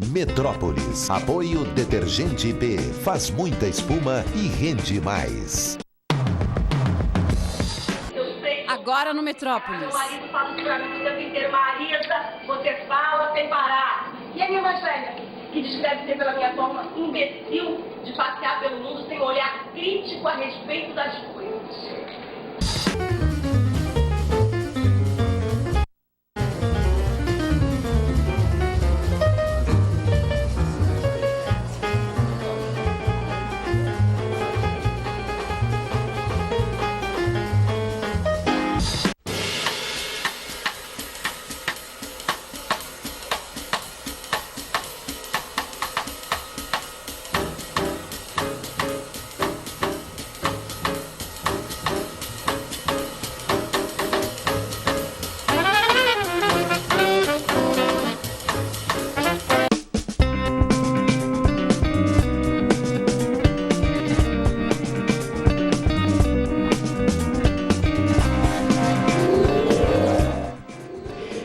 Metrópolis. Apoio Detergente IP. Faz muita espuma e rende mais. Agora no Metrópolis. Meu marido fala pra mim o tempo inteiro, Marisa, você fala sem parar. E a minha mais velha, que descreve ser pela minha forma imbecil de passear pelo mundo sem olhar crítico a respeito das coisas.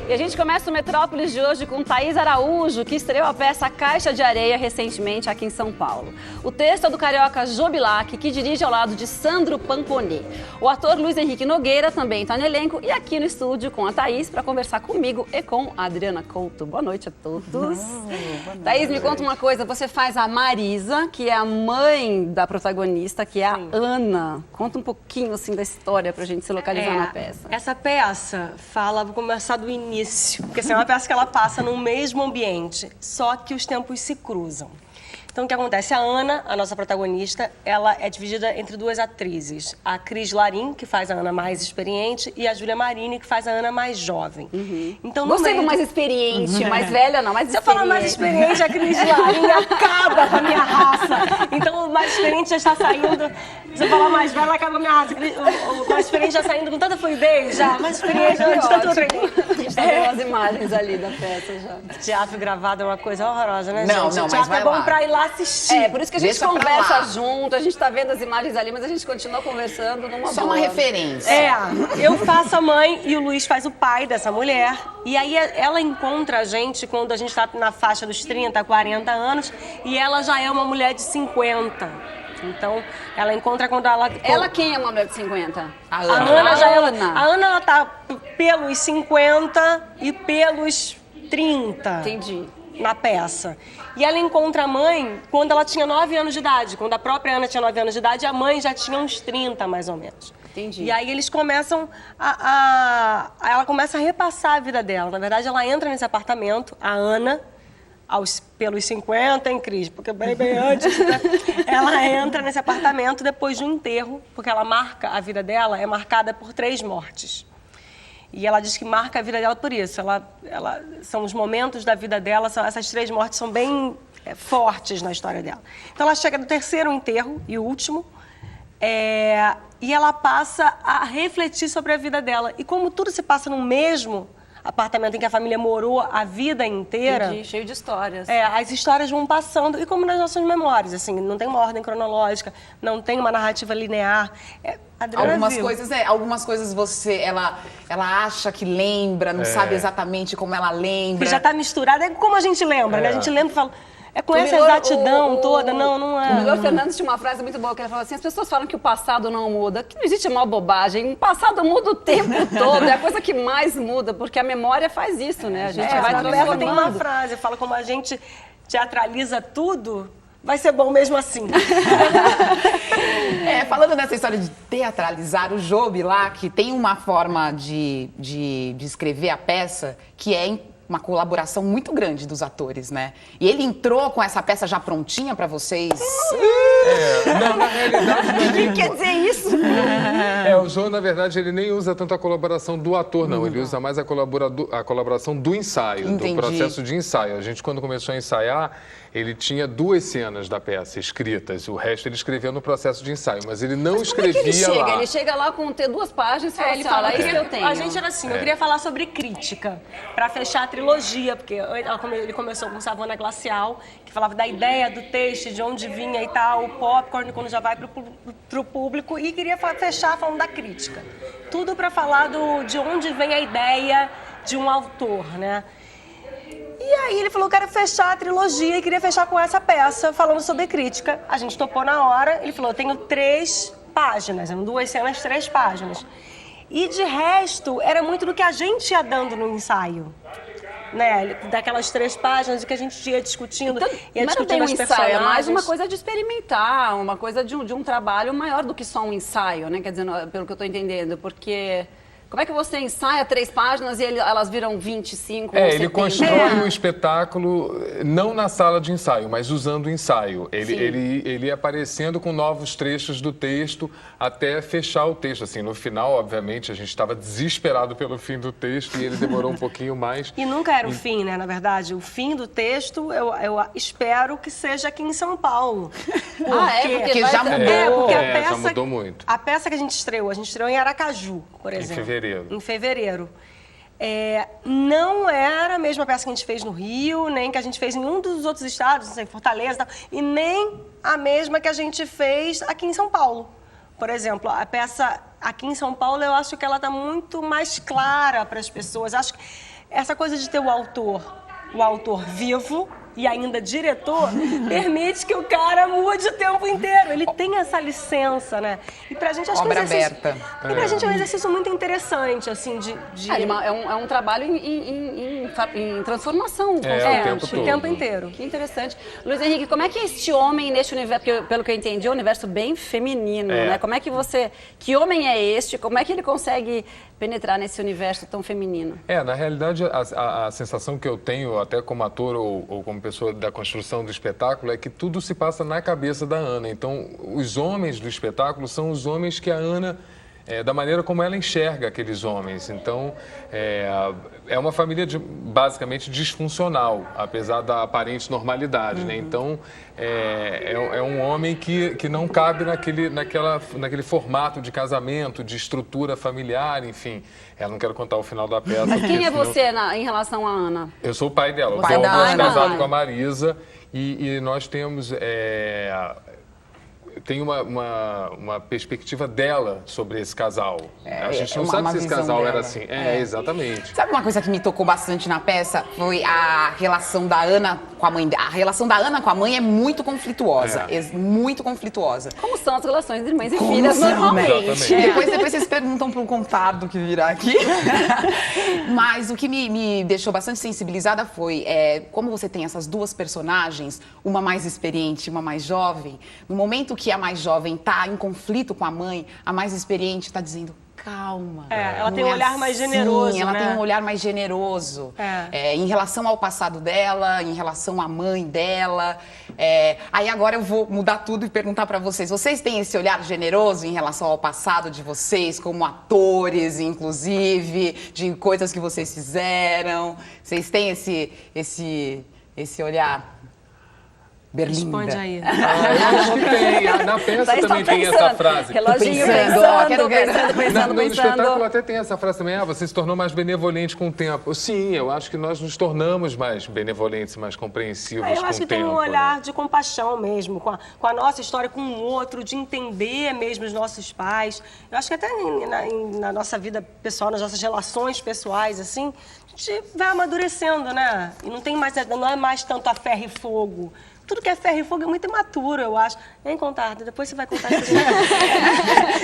E a gente começa o Metrópolis de hoje com Thaís Araújo, que estreou a peça Caixa de Areia recentemente aqui em São Paulo. O texto é do carioca Jô Bilac, que dirige ao lado de Sandro Pamponi. O ator Luiz Henrique Nogueira também está no elenco e aqui no estúdio com a Thaís para conversar comigo e com a Adriana Couto. Boa noite a todos. Thaís, me conta uma coisa, você faz a Marisa, que é a mãe da protagonista, que é a Ana. Conta um pouquinho assim da história para a gente se localizar na peça. Essa peça fala, vou começar do início, porque assim, é uma peça que ela passa no mesmo ambiente, só que os tempos se cruzam. Então, o que acontece? A Ana, a nossa protagonista, ela é dividida entre duas atrizes. A Cris Larim, que faz a Ana mais experiente, e a Júlia Marini, que faz a Ana mais jovem. Então, Gostei do mais experiente, mais velha não, mais experiente. Se eu falar mais experiente, a Cris Larim acaba com a minha raça. Então, o mais experiente já está saindo. Se eu falar mais velha, acaba com a minha raça. O mais experiente já saindo com tanta fluidez, já. Mais experiente, de tanto treino. A gente tá vendo as imagens ali da peça já. Teatro gravado é uma coisa horrorosa, né, Não, gente? não, O mas teatro vai é bom lá. pra ir lá assistir. É, por isso que a gente Deixa pra conversa lá. junto, a gente tá vendo as imagens ali, mas a gente continua conversando numa Só boa. uma referência. Eu faço a mãe e o Luiz faz o pai dessa mulher. E aí ela encontra a gente quando a gente tá na faixa dos 30, 40 anos e ela já é uma mulher de 50. Então, ela encontra quando ela... Ela quem é uma mulher de 50? A A Ana já é... Ana. A Ana, ela tá pelos 50 e pelos 30. Entendi. Na peça. E ela encontra a mãe quando ela tinha 9 anos de idade. Quando a própria Ana tinha 9 anos de idade, a mãe já tinha uns 30, mais ou menos. Entendi. E aí eles começam ela começa a repassar a vida dela. Na verdade, ela entra nesse apartamento, a Ana, pelos 50, hein, Cris? Porque bem antes, né? Ela entra nesse apartamento depois de um enterro, porque ela marca, a vida dela é marcada por 3 mortes. E ela diz que marca a vida dela por isso. São os momentos da vida dela, essas 3 mortes são bem fortes na história dela. Então ela chega no 3º enterro e último, e ela passa a refletir sobre a vida dela. E como tudo se passa no mesmo apartamento em que a família morou a vida inteira... Entendi, cheio de histórias. As histórias vão passando, e como nas nossas memórias, assim, não tem uma ordem cronológica, não tem uma narrativa linear. Algumas coisas ela acha que lembra, não sabe exatamente como ela lembra. Que já está misturada, é como a gente lembra, né? A gente lembra e fala... É com essa exatidão toda? Não é. O Milor Fernandes tinha uma frase muito boa, que ele falou assim, as pessoas falam que o passado não muda, que não existe uma bobagem, o passado muda o tempo todo, é a coisa que mais muda, porque a memória faz isso, né? A gente vai transformando. Tem uma frase, fala como a gente teatraliza tudo, vai ser bom mesmo assim. Falando nessa história de teatralizar, o Jô Bilac tem uma forma de escrever a peça que é uma colaboração muito grande dos atores, né? E ele entrou com essa peça já prontinha pra vocês? Não, na realidade... O que quer dizer isso? O Jô, na verdade, ele nem usa tanto a colaboração do ator, não. Ele usa mais a colaboração do ensaio, Entendi. do processo de ensaio. A gente, quando começou a ensaiar, ele tinha 2 cenas da peça escritas. O resto ele escrevia no processo de ensaio, mas ele não escrevia Ele chega? lá. Ele chega lá com ter 2 páginas e fala Ele assim, fala olha, que isso eu tenho. a gente era assim, eu queria falar sobre crítica, para fechar a trilogia, porque ele começou com Savana Glacial, que falava da ideia do texto, de onde vinha e tal, o popcorn, quando já vai pro público, e queria fechar falando da crítica. Tudo para falar de onde vem a ideia de um autor, né? E aí ele falou que quero fechar a trilogia e queria fechar com essa peça, falando sobre crítica. A gente topou na hora, ele falou, eu tenho 3 páginas, eram 2 cenas, 3 páginas. E de resto, era muito do que a gente ia dando no ensaio. Né? Daquelas 3 páginas que a gente ia discutindo. Então, ia mas não tem discutindo um as ensaio, é mais personagens. uma coisa de experimentar, uma coisa de um trabalho maior do que só um ensaio, né? Quer dizer, pelo que eu estou entendendo, porque... Como é que você ensaia 3 páginas e elas viram 25 ou 70? Ele constrói o espetáculo não na sala de ensaio, mas usando o ensaio. Ele ia aparecendo com novos trechos do texto até fechar o texto. Assim, no final, obviamente, a gente estava desesperado pelo fim do texto e ele demorou um pouquinho mais. E nunca era o fim, né? Na verdade, o fim do texto, eu espero que seja aqui em São Paulo. Porque já mudou. Porque a peça, já mudou muito. A peça que a gente estreou em Aracaju, por exemplo. Em fevereiro. Não era a mesma peça que a gente fez no Rio, nem que a gente fez em um dos outros estados, não sei, Fortaleza e tal, e nem a mesma que a gente fez aqui em São Paulo. Por exemplo, a peça aqui em São Paulo, eu acho que ela está muito mais clara para as pessoas. Acho que essa coisa de ter o autor vivo e ainda diretor, permite que o cara mude o tempo inteiro. Ele tem essa licença, né? E pra gente, acho que Obra aberta. E pra gente é um exercício muito interessante, assim, É um trabalho em transformação constante. O tempo inteiro. Que interessante. Luiz Henrique, como é que é este homem neste universo, porque, pelo que eu entendi, é um universo bem feminino, né? Como é que que homem é este? Como é que ele consegue penetrar nesse universo tão feminino? Na realidade, a sensação que eu tenho, até como ator ou como pessoa da construção do espetáculo, é que tudo se passa na cabeça da Ana. Então, os homens do espetáculo são os homens que a Ana, da maneira como ela enxerga aqueles homens. Então, é uma família basicamente disfuncional, apesar da aparente normalidade, né? Então, é um homem que não cabe naquele formato de casamento, de estrutura familiar, enfim. Eu não quero contar o final da peça. Mas quem é você em relação à Ana? Eu sou o pai dela. O pai da Ana. Casado com a Marisa e nós temos... Tem uma perspectiva dela sobre esse casal. A gente não sabe se esse casal dela. era assim. Exatamente. Sabe uma coisa que me tocou bastante na peça? Foi a relação da Ana com a mãe. A relação da Ana com a mãe é muito conflituosa. Muito conflituosa. Como são as relações de mães e filhas normalmente? Exatamente. Depois vocês perguntam pro contado que virá aqui. Mas o que me deixou bastante sensibilizada foi como você tem essas 2 personagens, uma mais experiente e uma mais jovem. No momento que a mais jovem está em conflito com a mãe, a mais experiente está dizendo, calma. Ela tem um olhar mais generoso, ela né? tem um olhar mais generoso. Em relação ao passado dela, em relação à mãe dela. Aí agora eu vou mudar tudo e perguntar para vocês. Vocês têm esse olhar generoso em relação ao passado de vocês, como atores, inclusive, de coisas que vocês fizeram? Vocês têm esse olhar? Berlinda. Responde aí. Acho que tem. Na peça também tem essa frase. Reloginho pensando. No espetáculo até tem essa frase também. Você se tornou mais benevolente com o tempo. Sim, eu acho que nós nos tornamos mais benevolentes, mais compreensivos com o tempo. Eu acho que tem um olhar de compaixão mesmo, com a nossa história, com o outro, de entender mesmo os nossos pais. Eu acho que até na nossa vida pessoal, nas nossas relações pessoais, assim, a gente vai amadurecendo, né? E não é mais tanto a ferro e fogo. Tudo que é ferro e fogo é muito imaturo, eu acho. Vem contar, depois você vai contar isso.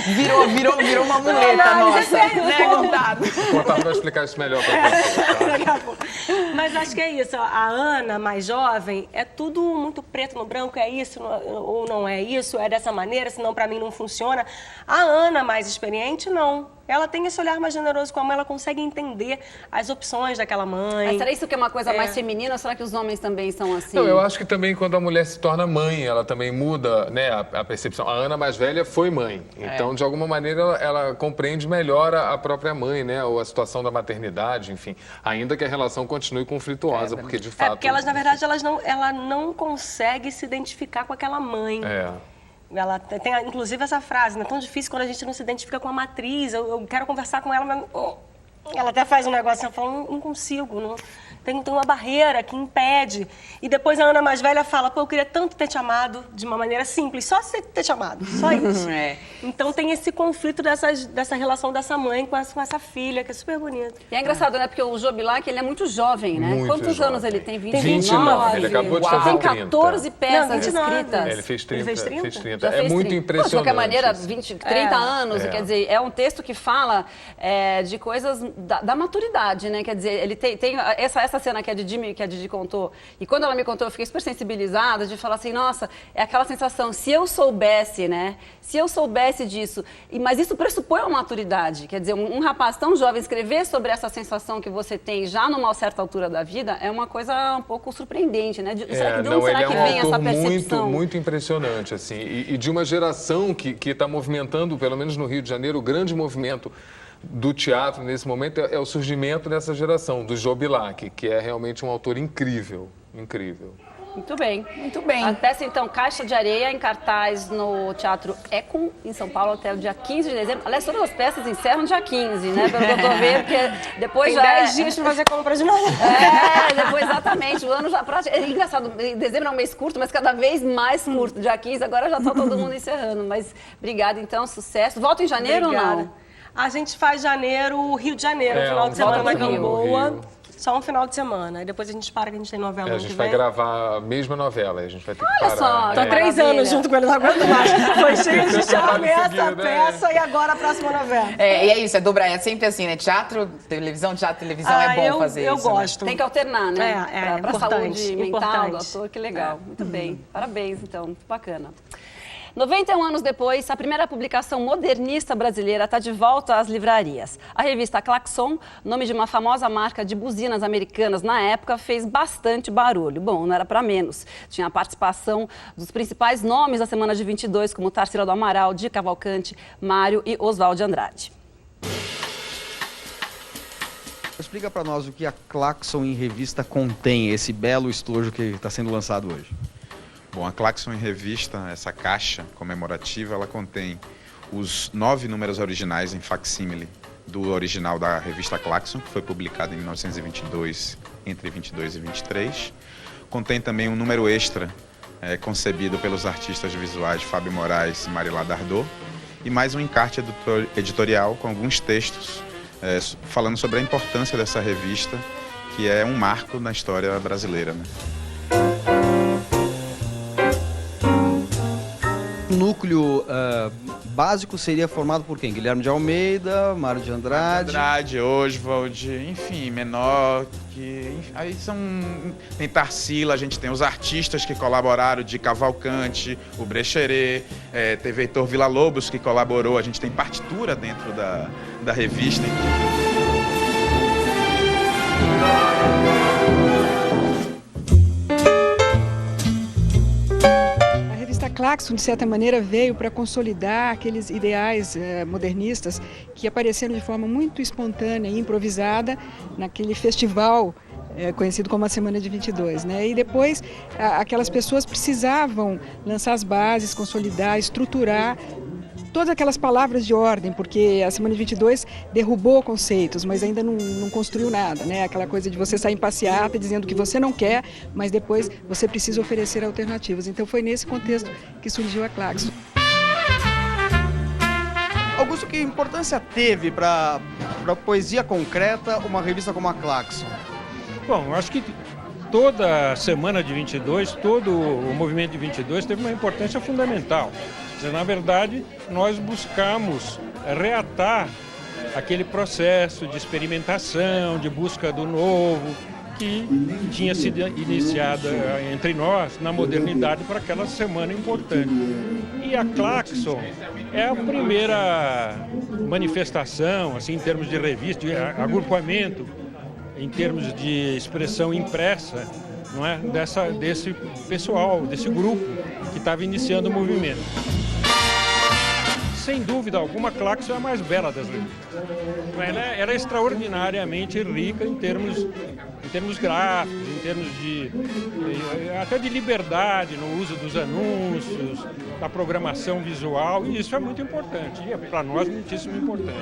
Virou uma muleta nossa. Né, Contado? O Contado vai explicar isso melhor para você. Mas acho que é isso. A Ana, mais jovem, é tudo muito preto no branco. É isso ou não é isso? É dessa maneira, senão para mim não funciona. A Ana, mais experiente, não. Ela tem esse olhar mais generoso com a mãe, ela consegue entender as opções daquela mãe. Mas será isso que é uma coisa mais feminina ou será que os homens também são assim? Não, eu acho que também quando a mulher se torna mãe, ela também muda, né, a percepção. A Ana mais velha foi mãe, então de alguma maneira ela compreende melhor a própria mãe, né, ou a situação da maternidade, enfim. Ainda que a relação continue conflituosa, porque de fato... porque elas, na verdade, ela não consegue se identificar com aquela mãe. Ela tem, inclusive, essa frase, né? É tão difícil quando a gente não se identifica com a matriz. Eu quero conversar com ela, mas ela até faz um negócio, eu falo, não consigo. Tem uma barreira que impede. E depois a Ana mais velha fala, pô, eu queria tanto ter te amado de uma maneira simples, só ter te amado, só isso. Então tem esse conflito dessa relação dessa mãe com essa filha, que é super bonita. E é engraçado, né? Porque o Joe Bilac, ele é muito jovem, né? Muito Quantos jovem. anos ele tem? 29. Ele acabou de fazer Tem 30. 14 peças 29. escritas. Ele fez 30. Ele fez 30? Fez 30. Já É fez muito 30. impressionante. De qualquer maneira, isso. 30 anos, É. quer dizer, é um texto que fala de coisas da maturidade, né? Quer dizer, ele tem essa cena que a Didi contou, e quando ela me contou, eu fiquei super sensibilizada de falar assim, nossa, é aquela sensação, se eu soubesse, né? Se eu soubesse disso, mas isso pressupõe uma maturidade, quer dizer, um rapaz tão jovem escrever sobre essa sensação que você tem já numa certa altura da vida é uma coisa um pouco surpreendente, né? Será que vem essa percepção? Muito impressionante, assim, e de uma geração que está movimentando, pelo menos no Rio de Janeiro, o grande movimento do teatro nesse momento é o surgimento dessa geração, do Joe Bilac, que é realmente um autor incrível, incrível. Muito bem. Muito bem. A peça, então, Caixa de Areia, em cartaz no Teatro Econ, em São Paulo, até o dia 15 de dezembro. Aliás, todas as peças encerram dia 15, né? Pelo que eu tô vendo, porque depois Tem já... 10 dias para fazer compra de novo. Depois, exatamente. O ano já... É engraçado, dezembro é um mês curto, mas cada vez mais curto. Dia 15, agora já tá todo mundo encerrando. Mas, obrigada, então, sucesso. Volta em janeiro ou não? A gente faz janeiro, Rio de Janeiro, final de semana na Gamboa. Só um final de semana. E depois a gente para, que a gente tem novela A gente vai gravar a mesma novela, a gente vai ter que parar. Só, Tô há 3 anos junto com ele, não aguento mais. Foi cheio, a gente começa a peça e agora a próxima novela. E é isso, é sempre assim, né? Teatro, televisão é bom fazer eu isso. Eu gosto. Tem que alternar, né? Pra saúde mental do ator, que legal. Muito bem. Parabéns, então. Muito bacana. 91 anos depois, a primeira publicação modernista brasileira está de volta às livrarias. A revista Klaxon, nome de uma famosa marca de buzinas americanas na época, fez bastante barulho. Bom, não era para menos. Tinha a participação dos principais nomes da semana de 22, como Tarsila do Amaral, Di Cavalcante, Mário e Oswald de Andrade. Explica para nós o que a Klaxon em revista contém, esse belo estojo que está sendo lançado hoje. Bom, a Klaxon em revista, essa caixa comemorativa, ela contém os 9 números originais em facsímile do original da revista Klaxon, que foi publicado em 1922, entre 22 e 23. Contém também um número extra concebido pelos artistas visuais Fábio Moraes e Marilá Dardot, e mais um encarte editorial com alguns textos falando sobre a importância dessa revista, que é um marco na história brasileira, né? O núcleo básico seria formado por quem? Guilherme de Almeida, Mário de Andrade... Oswald, enfim, Menor, aí tem Tarsila, a gente tem os artistas que colaboraram, de Cavalcante, o Brecheret, teve Heitor Villa-Lobos que colaborou, a gente tem partitura dentro da revista. A Klaxon, de certa maneira, veio para consolidar aqueles ideais modernistas que apareceram de forma muito espontânea e improvisada naquele festival conhecido como a Semana de 22, né? E depois aquelas pessoas precisavam lançar as bases, consolidar, estruturar todas aquelas palavras de ordem, porque a Semana de 22 derrubou conceitos, mas ainda não construiu nada, né? Aquela coisa de você sair em passeata dizendo que você não quer, mas depois você precisa oferecer alternativas. Então foi nesse contexto que surgiu a Klaxon. Augusto, que importância teve para a poesia concreta uma revista como a Klaxon? Bom, eu acho que toda a Semana de 22, todo o movimento de 22 teve uma importância fundamental. Na verdade, nós buscamos reatar aquele processo de experimentação, de busca do novo, que tinha sido iniciado entre nós na modernidade para aquela semana importante. E a Klaxon é a primeira manifestação, assim, em termos de revista, de agrupamento, em termos de expressão impressa, não é? Desse pessoal, desse grupo que estava iniciando o movimento. Sem dúvida alguma, a Klaxon é a mais bela das revistas. Ela era extraordinariamente rica em termos gráficos, em termos até de liberdade no uso dos anúncios, da programação visual, e isso é muito importante, e é para nós muitíssimo importante.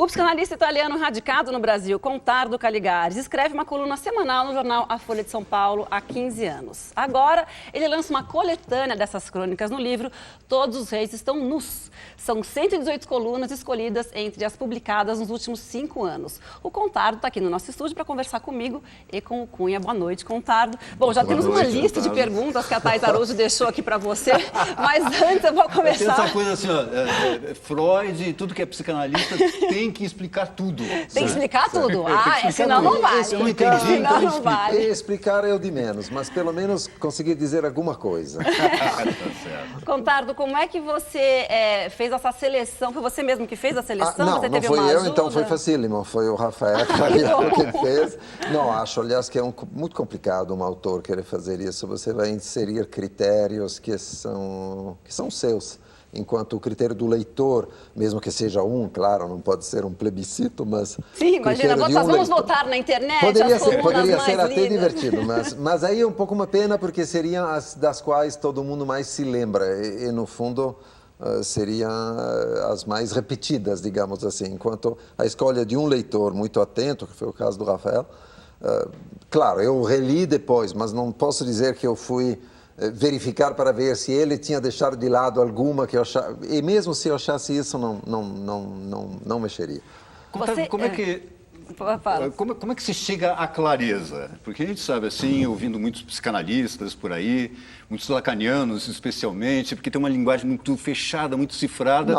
O psicanalista italiano radicado no Brasil, Contardo Caligares, escreve uma coluna semanal no jornal A Folha de São Paulo há 15 anos. Agora, ele lança uma coletânea dessas crônicas no livro Todos os Reis Estão Nus. São 118 colunas escolhidas entre as publicadas nos últimos 5 anos. O Contardo está aqui no nosso estúdio para conversar comigo e com o Cunha. Boa noite, Contardo. Bom, já temos uma lista de perguntas que a Thais Araújo deixou aqui para você, mas antes eu vou começar... Tem essa coisa assim, ó, Freud, tudo que é psicanalista, tem que explicar tudo. Tem que explicar tudo? Senão não vale. Eu não entendi, senão não vale. Explicar é o de menos, mas pelo menos conseguir dizer alguma coisa. Contardo, como é que você fez essa seleção? Foi você mesmo que fez a seleção? Não, você não teve fui uma eu, ajuda? então foi facílimo. Foi o Rafael Cariaco que fez. Não, acho, aliás, que é muito complicado um autor querer fazer isso. Você vai inserir critérios que são seus. Enquanto o critério do leitor, mesmo que seja claro, não pode ser um plebiscito, mas... Sim, imagina, vamos votar na internet, poderia as ser até lidas. divertido, mas aí é um pouco uma pena, porque seriam as das quais todo mundo mais se lembra, e no fundo seriam as mais repetidas, digamos assim, enquanto a escolha de um leitor muito atento, que foi o caso do Rafael, claro, eu reli depois, mas não posso dizer que eu fui... verificar para ver se ele tinha deixado de lado alguma que eu achava... E mesmo se eu achasse isso, não mexeria. Como é que se chega à clareza? Porque a gente sabe, assim, ouvindo muitos psicanalistas por aí, muitos lacanianos especialmente, porque tem uma linguagem muito fechada, muito cifrada,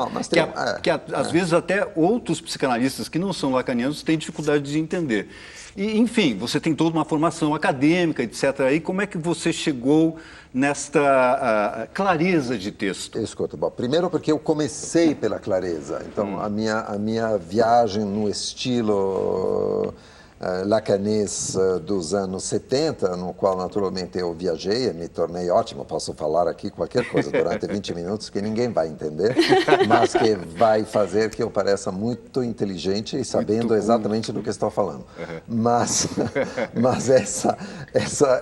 às vezes até outros psicanalistas que não são lacanianos têm dificuldade de entender. E, enfim, você tem toda uma formação acadêmica, etc. E como é que você chegou nesta clareza de texto? Escuta, bom, primeiro porque eu comecei pela clareza. Então, a minha viagem no estilo lacanês dos anos 70, no qual naturalmente eu viajei e me tornei ótimo. Posso falar aqui qualquer coisa durante 20 minutos que ninguém vai entender, mas que vai fazer que eu pareça muito inteligente e sabendo exatamente do que estou falando. Mas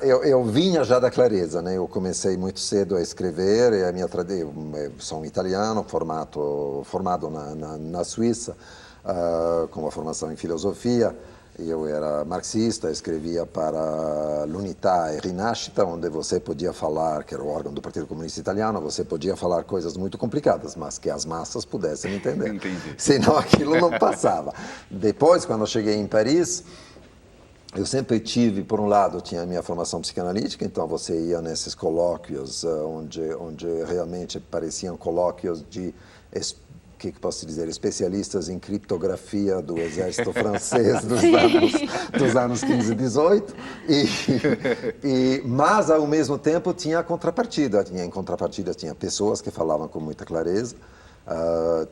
eu vinha já da clareza, né? Eu comecei muito cedo a escrever, e eu sou um italiano formado na Suíça, com uma formação em filosofia. Eu era marxista, escrevia para l'Unità e Rinascita, onde você podia falar, que era o órgão do Partido Comunista Italiano, você podia falar coisas muito complicadas, mas que as massas pudessem entender. Entendi. Senão aquilo não passava. Depois, quando eu cheguei em Paris, eu sempre tive, por um lado, tinha a minha formação psicanalítica, então você ia nesses colóquios onde realmente pareciam colóquios de... que posso dizer, especialistas em criptografia do exército francês dos anos 15 e 18, mas ao mesmo tempo tinha a contrapartida. Em contrapartida tinha pessoas que falavam com muita clareza,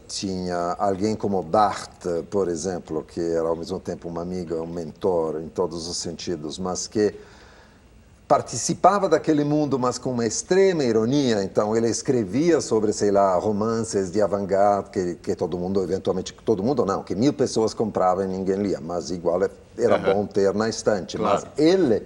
tinha alguém como Barthes, por exemplo, que era ao mesmo tempo um amigo, um mentor em todos os sentidos, mas que participava daquele mundo, mas com uma extrema ironia. Então ele escrevia sobre, sei lá, romances de avant-garde que todo mundo, eventualmente, todo mundo não, que 1000 pessoas compravam e ninguém lia, mas igual era bom ter na estante. Claro. Mas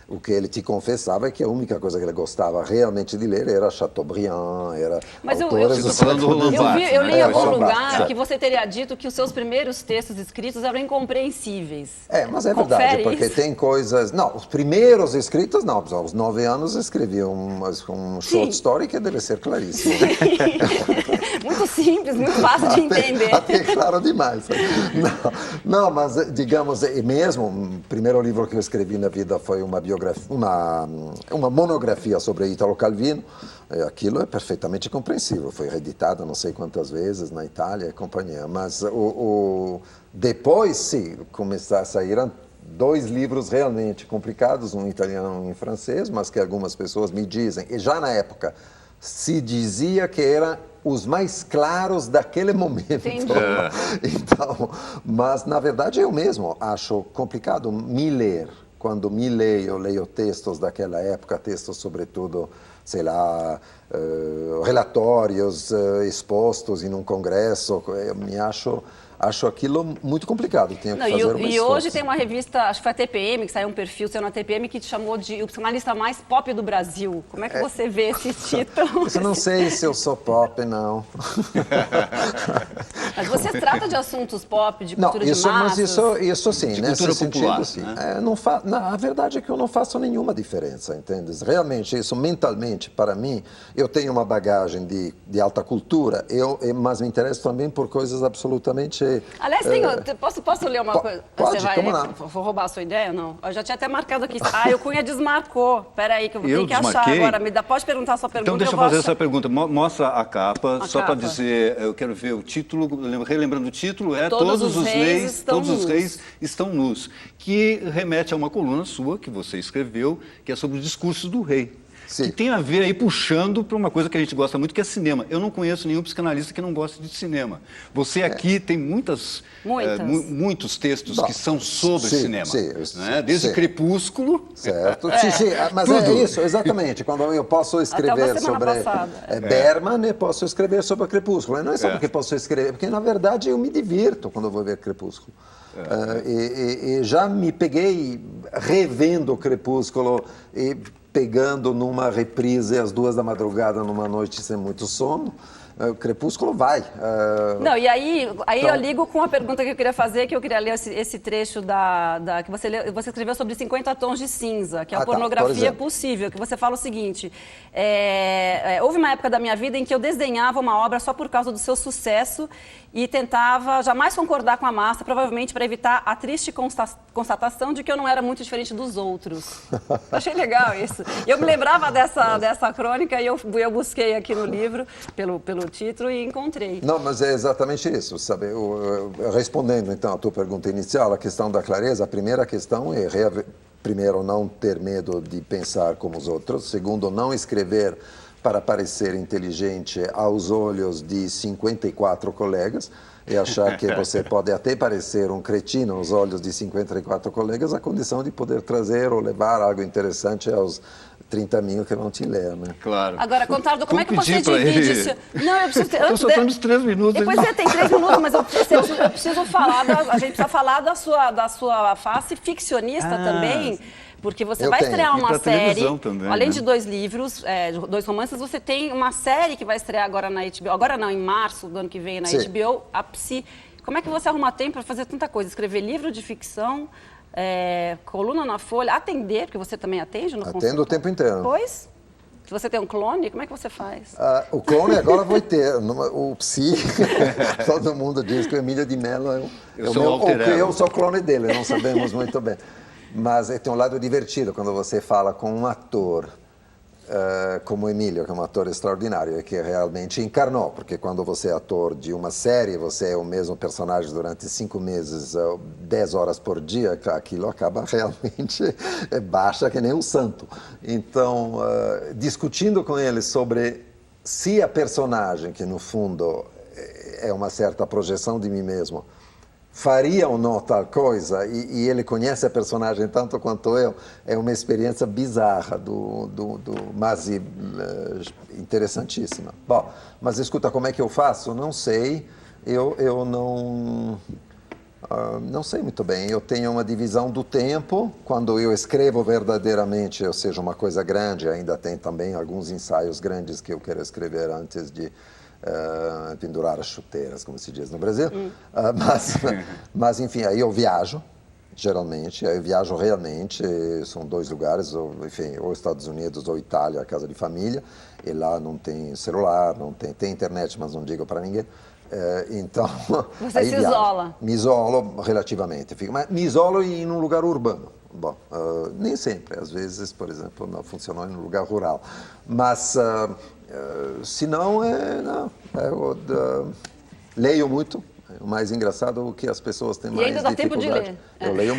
o que ele te confessava é que a única coisa que ele gostava realmente de ler era Chateaubriand, era autores do século XX. Eu li em algum lugar que você teria dito que os seus primeiros textos escritos eram incompreensíveis. Mas é verdade, porque tem coisas... Não, os primeiros escritos, não. Aos 9 anos eu escrevi um short story que deve ser claríssimo. Muito simples, muito fácil de entender. Até claro demais. Não, mas digamos, mesmo o primeiro livro que eu escrevi na vida foi uma monografia sobre Italo Calvino. Aquilo é perfeitamente compreensível. Foi reeditado não sei quantas vezes na Itália e companhia. Mas depois, sim, começaram a sair 2 livros realmente complicados, um italiano e um em francês, mas que algumas pessoas me dizem, e já na época se dizia que eram os mais claros daquele momento. Então, mas na verdade eu mesmo acho complicado me ler. Quando me leio, eu leio textos daquela época, textos sobretudo, sei lá, relatórios expostos em um congresso, eu me acho acho aquilo muito complicado, tinha que fazer uma E hoje tem uma revista, acho que foi a TPM, que saiu um perfil seu na TPM, que te chamou de o psicanalista mais pop do Brasil. Como é que você vê esse título? Eu não sei se eu sou pop, não. Mas você trata de assuntos pop, de cultura de massas? Mas isso sim, de nesse cultura sentido, popular, sim. né? A verdade é que eu não faço nenhuma diferença, entende? Realmente, isso mentalmente, para mim, eu tenho uma bagagem de alta cultura, mas me interesso também por coisas absolutamente... Aliás, posso ler uma coisa? Pode, você vai vou roubar a sua ideia ou não? Eu já tinha até marcado aqui. O Cunha desmarcou. Peraí, que eu vou ter que achar agora. Pode perguntar a sua pergunta. Então deixa eu fazer essa pergunta. Mostra a capa, só para dizer, eu quero ver o título, relembrando o título, Todos os reis estão nus, que remete a uma coluna sua que você escreveu, que é sobre o discurso do rei. Sim. Que tem a ver aí, puxando para uma coisa que a gente gosta muito, que é cinema. Eu não conheço nenhum psicanalista que não goste de cinema. Você aqui tem muitos textos que são sobre cinema. Né? Desde Crepúsculo... Certo. Mas tudo. É isso, exatamente. Quando eu posso escrever sobre Bergman, eu posso escrever sobre Crepúsculo. Não é só porque posso escrever, porque na verdade eu me divirto quando eu vou ver Crepúsculo. E já me peguei revendo Crepúsculo e pegando numa reprise às 2 da madrugada, numa noite sem muito sono. O Crepúsculo vai. Não, e aí eu ligo com a pergunta que eu queria fazer, que eu queria ler esse trecho que você escreveu sobre 50 tons de cinza, que é a pornografia possível, que você fala o seguinte, houve uma época da minha vida em que eu desdenhava uma obra só por causa do seu sucesso e tentava jamais concordar com a massa, provavelmente para evitar a triste constatação de que eu não era muito diferente dos outros. Achei legal isso. Eu me lembrava dessa crônica e eu busquei aqui no livro, pelo título, e encontrei. Não, mas é exatamente isso, sabe? Respondendo, então, à tua pergunta inicial, a questão da clareza, a primeira questão é, primeiro, não ter medo de pensar como os outros. Segundo, não escrever para parecer inteligente aos olhos de 54 colegas e achar que você pode até parecer um cretino aos olhos de 54 colegas, a condição de poder trazer ou levar algo interessante aos 30 mil que vão te ler, né? Claro. Agora, Contardo, como é que você divide isso? Não, eu preciso... Estou soltando os 3 minutos. Pois tem 3 minutos, mas eu preciso falar, a gente precisa falar da sua face ficcionista também. Porque você vai estrear uma série, também, além de 2 livros, 2 romances, você tem uma série que vai estrear agora na HBO, agora não, em março do ano que vem na HBO, a Psi. Como é que você arruma tempo para fazer tanta coisa? Escrever livro de ficção, coluna na Folha, atender, porque você também atende no consultório? Atendo o tempo inteiro. Pois? Se você tem um clone, como é que você faz? O clone agora vai ter. O Psi, todo mundo diz que o Emílio de Mello eu sou clone dele, não sabemos muito bem. Mas tem um lado divertido quando você fala com um ator como Emílio, que é um ator extraordinário e que realmente encarnou, porque quando você é ator de uma série, você é o mesmo personagem durante 5 meses, 10 horas por dia, aquilo acaba realmente baixa que nem um santo. Então, discutindo com ele sobre se a personagem, que no fundo é uma certa projeção de mim mesmo, faria ou não tal coisa, e ele conhece a personagem tanto quanto eu, é uma experiência bizarra, mas interessantíssima. Bom, mas escuta, como é que eu faço? Não sei, eu não sei muito bem. Eu tenho uma divisão do tempo, quando eu escrevo verdadeiramente, ou seja, uma coisa grande, ainda tem também alguns ensaios grandes que eu quero escrever antes de pendurar as chuteiras, como se diz no Brasil. Mas, enfim, aí eu viajo, geralmente, aí eu viajo realmente, são 2 lugares, ou Estados Unidos ou Itália, a casa de família, e lá não tem celular, não tem internet, mas não digo para ninguém. Então, você se isola? Me isolo relativamente, mas me isolo em um lugar urbano. Bom, nem sempre, às vezes, por exemplo, não funcionou em um lugar rural, mas se não, leio muito. O mais engraçado é o que as pessoas têm mais dificuldade. E ainda dá tempo de ler. Eu leio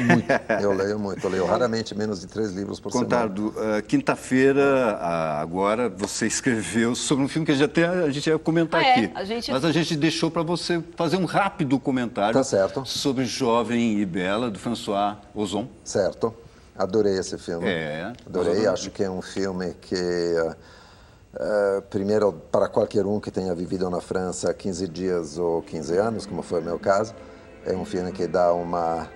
muito. Eu leio raramente menos de 3 livros por semana. Contardo, quinta-feira, agora, você escreveu sobre um filme que a gente ia comentar aqui. Mas a gente deixou para você fazer um rápido comentário sobre Jovem e Bela, do François Ozon. Certo. Adorei esse filme. Adorei. Acho que é um filme que Primeiro, para qualquer um que tenha vivido na França 15 dias ou 15 anos, como foi o meu caso, é um filme que dá uma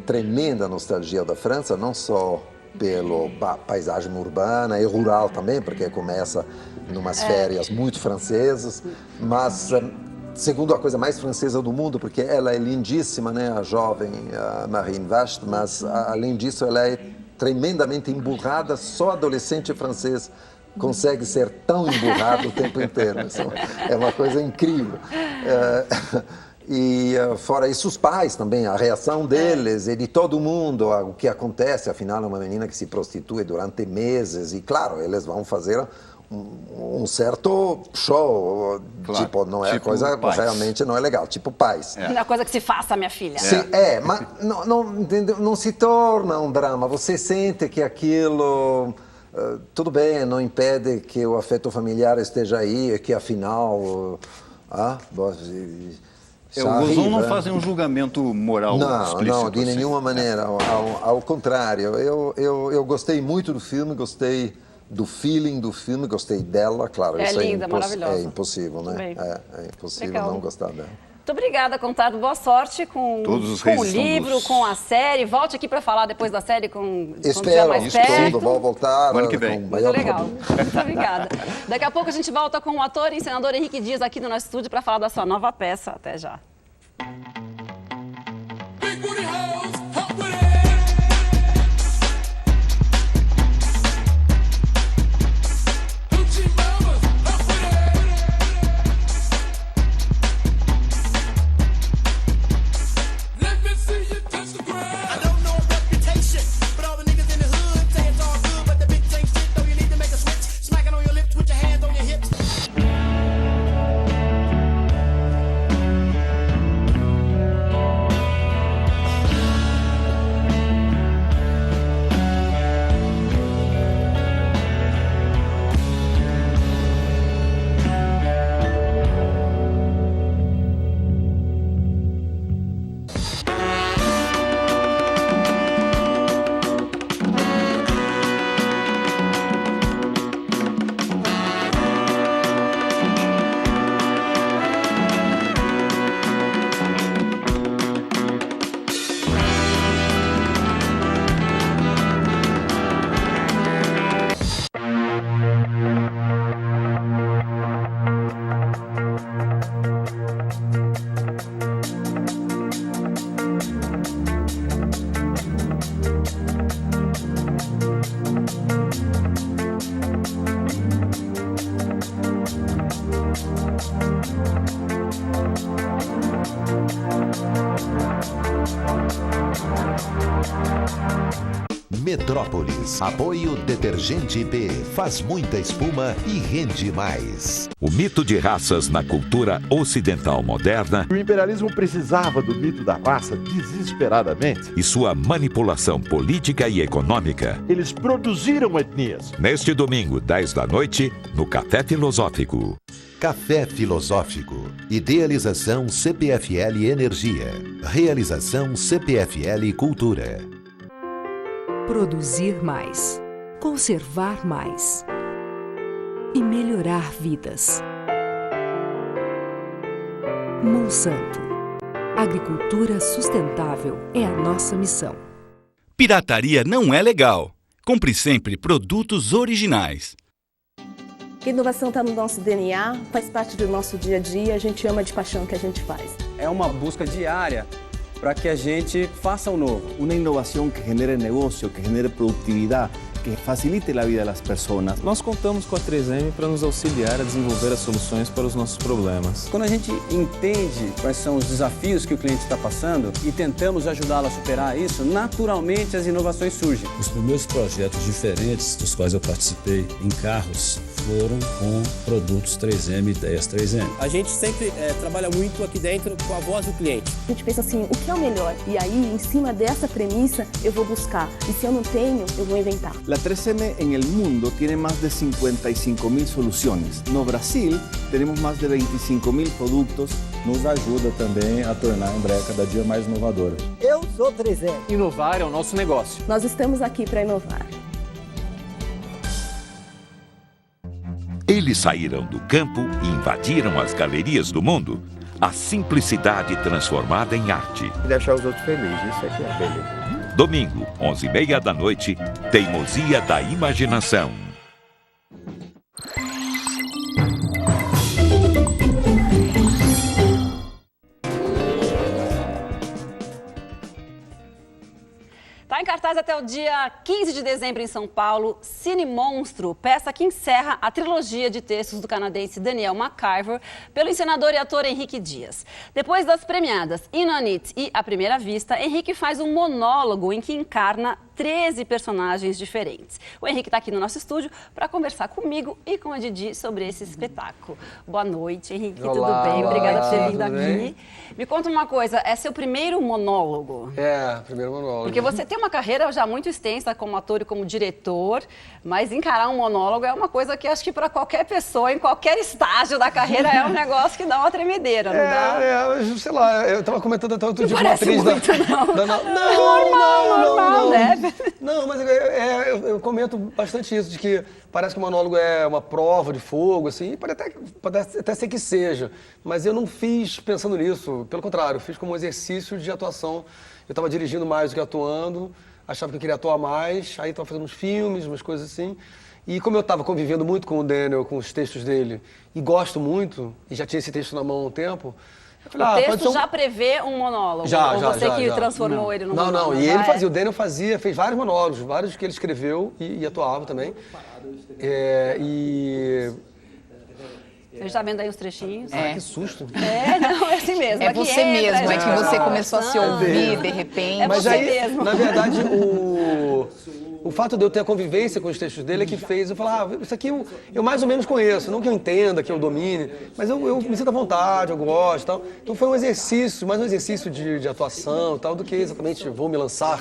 tremenda nostalgia da França, não só pela paisagem urbana e rural também, porque começa numas férias muito francesas, mas segundo a coisa mais francesa do mundo, porque ela é lindíssima, né, a jovem Marine Vache, mas além disso ela é tremendamente emburrada, só adolescente francês consegue ser tão emburrado o tempo inteiro. É uma coisa incrível. E fora isso, os pais também, a reação deles e de todo mundo, o que acontece, afinal é uma menina que se prostitui durante meses e claro, eles vão fazer um certo show, claro, tipo, não é tipo coisa, pais. Realmente não é legal, tipo pais. Não é coisa que se faça, minha filha. Sim, mas não se torna um drama, você sente que aquilo... tudo bem, não impede que o afeto familiar esteja aí e que afinal... Os homens não fazem um julgamento moral explícito. Não, de nenhuma maneira. Ao contrário, eu gostei muito do filme, gostei do feeling do filme, gostei dela, claro. É isso linda, maravilhosa. É impossível, né? É impossível Legal. Não gostar dela. Muito obrigada, Contardo. Boa sorte com o livro, com a série. Volte aqui para falar depois da série quando estiver mais perto. Vou voltar. Ano que vem. Muito legal. Muito obrigada. Daqui a pouco a gente volta com o ator e encenador Henrique Dias aqui no nosso estúdio para falar da sua nova peça. Até já. Metrópolis. Apoio Detergente IP. Faz muita espuma e rende mais. O mito de raças na cultura ocidental moderna. O imperialismo precisava do mito da raça desesperadamente. E sua manipulação política e econômica. Eles produziram etnias. Neste domingo, 10 da noite, no Café Filosófico. Café Filosófico. Idealização CPFL Energia. Realização CPFL Cultura. Produzir mais, conservar mais e melhorar vidas. Monsanto. Agricultura sustentável é a nossa missão. Pirataria não é legal. Compre sempre produtos originais. Inovação está no nosso DNA, faz parte do nosso dia a dia, a gente ama de paixão o que a gente faz. É uma busca diária para que a gente faça o novo. Uma inovação que genere negócio, que genere produtividade, que facilite a vida das pessoas. Nós contamos com a 3M para nos auxiliar a desenvolver as soluções para os nossos problemas. Quando a gente entende quais são os desafios que o cliente está passando e tentamos ajudá-lo a superar isso, naturalmente as inovações surgem. Os primeiros projetos diferentes dos quais eu participei em carros foram com produtos 3M, ideias 3M. A gente sempre trabalha muito aqui dentro com a voz do cliente. A gente pensa assim, o que é o melhor? E aí, em cima dessa premissa, eu vou buscar. E se eu não tenho, eu vou inventar. La 3M en el mundo tiene más de 55.000 soluciones. No Brasil, tenemos más de 25.000 productos. Nos ajuda também a tornar a Embraer cada dia mais inovadora. Eu sou 3M. Inovar é o nosso negócio. Nós estamos aqui para inovar. Eles saíram do campo e invadiram as galerias do mundo. A simplicidade transformada em arte. E deixar os outros felizes, isso aqui é beleza. Domingo, 11h30 da noite, Teimosia da Imaginação. Está em cartaz até o dia 15 de dezembro em São Paulo, Cine Monstro, peça que encerra a trilogia de textos do canadense Daniel McIver, pelo encenador e ator Henrique Dias. Depois das premiadas In On It e À Primeira Vista, Henrique faz um monólogo em que encarna 13 personagens diferentes. O Henrique está aqui no nosso estúdio para conversar comigo e com a Didi sobre esse espetáculo. Boa noite, Henrique, Olá, tudo bem? Obrigada por ter vindo tudo aqui. bem? Me conta uma coisa, é seu primeiro monólogo? É, primeiro monólogo. Porque você tem uma carreira já muito extensa como ator e como diretor, mas encarar um monólogo é uma coisa que acho que para qualquer pessoa, em qualquer estágio da carreira, é um negócio que dá uma tremedeira, não dá? Sei lá, eu estava comentando até outro dia com uma Parece atriz muito, não. Normal, né? Não, mas eu comento bastante isso, de que parece que o monólogo é uma prova de fogo, assim, e pode até ser que seja, mas eu não fiz pensando nisso, pelo contrário, eu fiz como um exercício de atuação. Eu estava dirigindo mais do que atuando, achava que eu queria atuar mais, aí estava fazendo uns filmes, umas coisas assim. E como eu estava convivendo muito com o Daniel, com os textos dele, e gosto muito, e já tinha esse texto na mão há um tempo, eu falei, o texto já prevê um monólogo? Já, ou você que transformou ele no monólogo? Não, e ele fazia, o Daniel fez vários monólogos, vários que ele escreveu e atuava também. Você está vendo aí os trechinhos? Que susto. Não, é assim mesmo. É você mesmo, é que você começou a se ouvir de repente. Mas você aí, mesmo. Na verdade, o fato de eu ter a convivência com os textos dele é que fez eu falar, isso aqui eu mais ou menos conheço, não que eu entenda, que eu domine, mas eu me sinto à vontade, eu gosto e tal. Então foi um exercício, mais um exercício de atuação e tal, do que exatamente vou me lançar,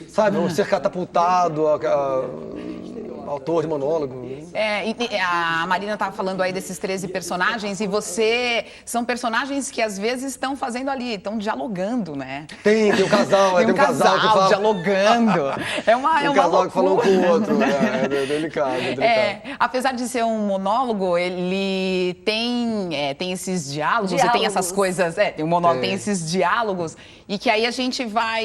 sabe, vou ser catapultado autor de monólogo. A Marina estava falando aí desses 13 personagens e são personagens que às vezes estão fazendo ali, estão dialogando, né? Tem um casal, tem um casal que fala... dialogando. É uma casal loucura, que fala um com o outro, né? É delicado. Apesar de ser um monólogo, ele tem esses diálogos, você tem essas coisas, o monólogo tem esses diálogos e que aí a gente vai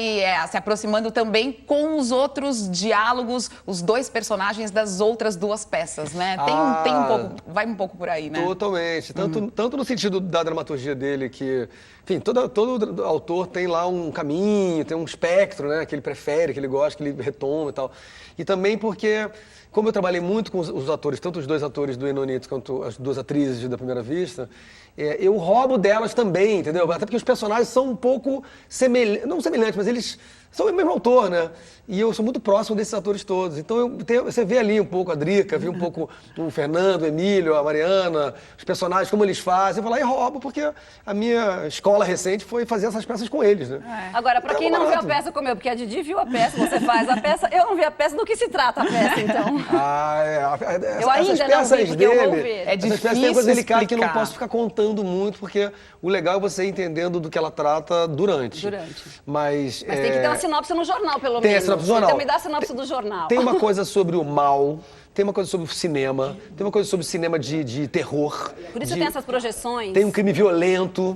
se aproximando também com os outros diálogos, os dois personagens das outras duas peças, né? Tem um pouco, vai um pouco por aí, né? Totalmente. Tanto no sentido da dramaturgia dele, que, enfim, todo autor tem lá um caminho, tem um espectro, né? Que ele prefere, que ele gosta, que ele retoma e tal. E também porque, como eu trabalhei muito com os atores, tanto os dois atores do In On It quanto as duas atrizes da Primeira Vista, eu roubo delas também, entendeu? Até porque os personagens são um pouco semelhantes, não semelhantes, mas eles são o mesmo autor, né? E eu sou muito próximo desses atores todos. Então você vê ali um pouco a Drica, vê um pouco o Fernando, o Emílio, a Mariana, os personagens, como eles fazem. Eu vou lá e roubo, porque a minha escola recente foi fazer essas peças com eles, né? Agora, para quem não viu a peça como eu, porque a Didi viu a peça, você faz a peça, eu não vi a peça, do que se trata a peça, então? Eu ainda não vi, porque eu vou ver. Essas peças têm coisa delicada que eu não posso ficar contando muito, porque o legal é você ir entendendo do que ela trata durante. Mas tem que ter uma sinopse no jornal, pelo menos. Tem a sinopse no jornal. Então me dá a sinopse do jornal. Tem uma coisa sobre o mal, tem uma coisa sobre o cinema, tem uma coisa sobre o cinema de terror. Por isso tem essas projeções. Tem um crime violento